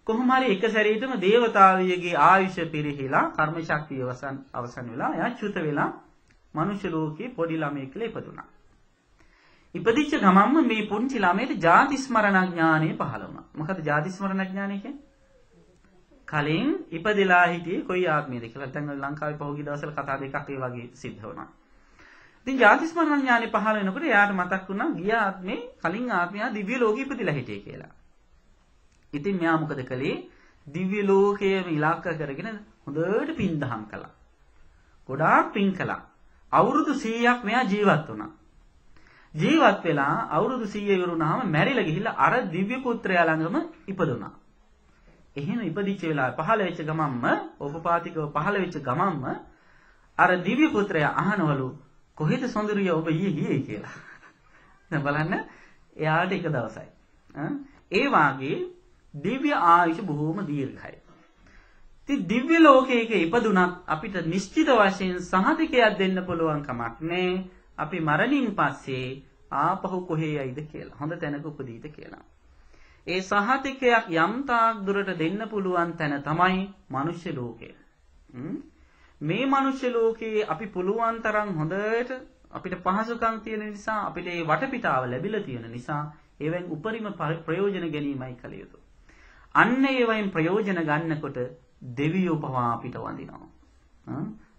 කොහොම හරි එක සැරේටම දේවතාවියගේ ආයුෂ පිරිහිලා කර්ම ශක්තිය අවසන් වෙලා එයා චුත වෙලා මනුෂ්‍ය ලෝකේ පොඩි ළමයෙක් කියලා ඉපදුනා. ඉපදිච්ච ගමන්ම මේ පුංචි ළමයට ජාති ස්මරණ ඥානෙ පහළ වුණා. මොකද ජාති ස්මරණ ඥානෙ කියන්නේ? කලින් ඉපදලා හිටියේ කොයි ආත්මයේද කියලා. දැන් ලංකාවේ පහුගිය දවස්වල කතා දෙකක් ඒ වගේ සිද්ධ වුණා. ඉතින් ජාති ස්මරණ ඥානෙ පහළ වෙනකොට එයාට මතක් වුණා ගිය ආත්මේ කලින් ආත්මයා දිව්‍ය ලෝකෙ ඉපදිලා හිටියේ කියලා. ඉතින් මෙයා මොකද කළේ? දිව්‍ය ලෝකයේම ඉලක්ක කරගෙන හොඳට පින් දහම් කළා. ගොඩාක් පින් කළා. අවුරුදු 100ක් මෙයා ජීවත් වුණා. ජීවත් වෙලා අවුරුදු 100 ඉවරුනහම මැරිලා ගිහිල්ලා අර දිව්‍ය පුත්‍රයා ළඟම ඉපදුනා. එහෙම ඉපදිච්ච වෙලාවේ පහළ වෙච්ච ගමන්ම ඕපපාතිකව පහළ වෙච්ච ගමන්ම අර දිව්‍ය පුත්‍රයා අහනවලු කොහෙද සොඳුරිය ඔබ ඊයේ ගියේ කියලා. දැන් බලන්න එයාට එක දවසයි. ඒ වාගේ දිව්‍ය ආයුෂ බොහෝම දීර්ඝයි. ඉතින් දිව්‍ය ලෝකයක ඉපදුනත් අපිට නිශ්චිත වශයෙන් සහතිකයක් දෙන්න පුළුවන් කමක් නැහැ. අපි මරණින් පස්සේ ආපහු කොහේ යයිද කියලා. හොඳ තැනක උපදීද කියලා. ඒ සහතිකයක් යම් තාක් දුරට දෙන්න පුළුවන් තැන තමයි මනුෂ්‍ය ලෝකය. මේ මනුෂ්‍ය ලෝකයේ අපි පුළුවන් තරම් හොඳට අපිට පහසුකම් තියෙන නිසා අපිට මේ වටපිටාව ලැබිලා තියෙන නිසා ඒවෙන් උපරිම ප්‍රයෝජන ගැනීමයි කළ යුතු. අන්න ඒවෙන් ප්‍රයෝජන ගන්නකොට දෙවියෝ පවා අපිට වඳිනවා.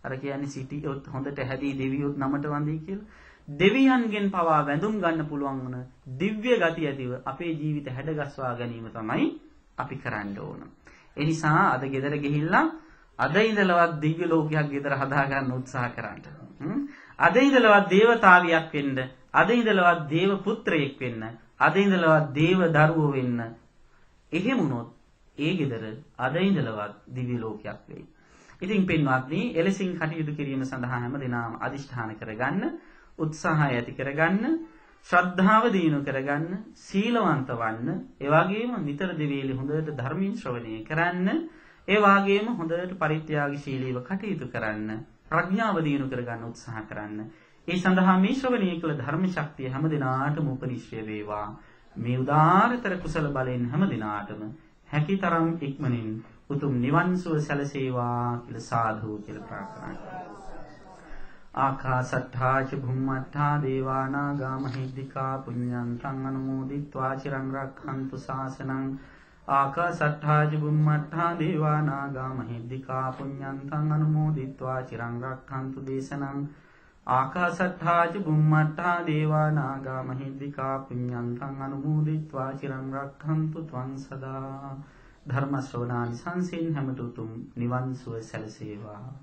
අර කියන්නේ සිටියොත් හොඳට හැදී දෙවියොත් නමට වඳී කියලා. දෙවියන්ගෙන් පවා වැඳුම් ගන්න පුළුවන් වුණ දිව්‍ය ගති ඇතිව අපේ ජීවිත හැඩගස්වා ගැනීම තමයි අපි කරන්න ඕන. ඒ නිසා අද ගෙදර ගිහිල්ලා අද ඉඳලවත් දිව්‍ය ලෝකයක් ගෙදර හදා ගන්න උත්සාහ කරන්න. අද ඉඳලවත් දේවතාවියක් වෙන්න, අද ඉඳලවත් දේව පුත්‍රයෙක් වෙන්න, අද ඉඳලවත් දේව දරුවෝ වෙන්න. එහෙම වුණොත් ඒ ගෙදර අද ඉඳලවත් දිව්‍ය ලෝකයක් වෙයි. ඉතින් පින්වත්නි, එලෙසින් කටයුතු කිරීම සඳහා හැම දිනම අදිෂ්ඨාන කරගන්න, උත්සාහය ඇති කරගන්න, ශ්‍රද්ධාව දිනු කරගන්න, සීලවන්ත වන්න, ඒ වගේම නිතර දෙවේලි හොඳට ධර්මීන් ශ්‍රවණය කරන්න, ඒ වගේම හොඳට පරිත්‍යාගශීලීව කටයුතු කරන්න, ප්‍රඥාව දිනු කරගන්න උත්සාහ කරන්න. ඒ සඳහා මේ ශ්‍රවණය කළ ධර්ම ශක්තිය හැම දිනාටම උපනිශ්‍රය වේවා. මේ උදාාරතර කුසල බලෙන් හැම දිනාටම හැකිතරම් ඉක්මනින් උතුම් නිවන් සුව සැලසේවා කියලා සාදු කියලා ප්‍රාර්ථනා කරනවා. ආකාසට්ඨා ච භුම්මට්ඨා දේවා නාග මහිද්దికා පුඤ්ඤන්තං අනුමෝදිත්වා චිරං රක්ඛන්තු ශාසනං. ආකාසට්ඨා ච භුම්මට්ඨා දේවා නාග මහිද්దికා පුඤ්ඤන්තං අනුමෝදිත්වා චිරං රක්ඛන්තු දේශනං. ආකාසට්ඨා ච භුම්මට්ඨා දේවා නාග මහිද්దికා පුඤ්ඤන්තං අනුමෝදිත්වා චිරං රක්ඛන්තු ත්වං සදා. ධර්ම ශ්‍රවණානි සංසින් හැමතුතුම් නිවන් සුව සැලසේවා.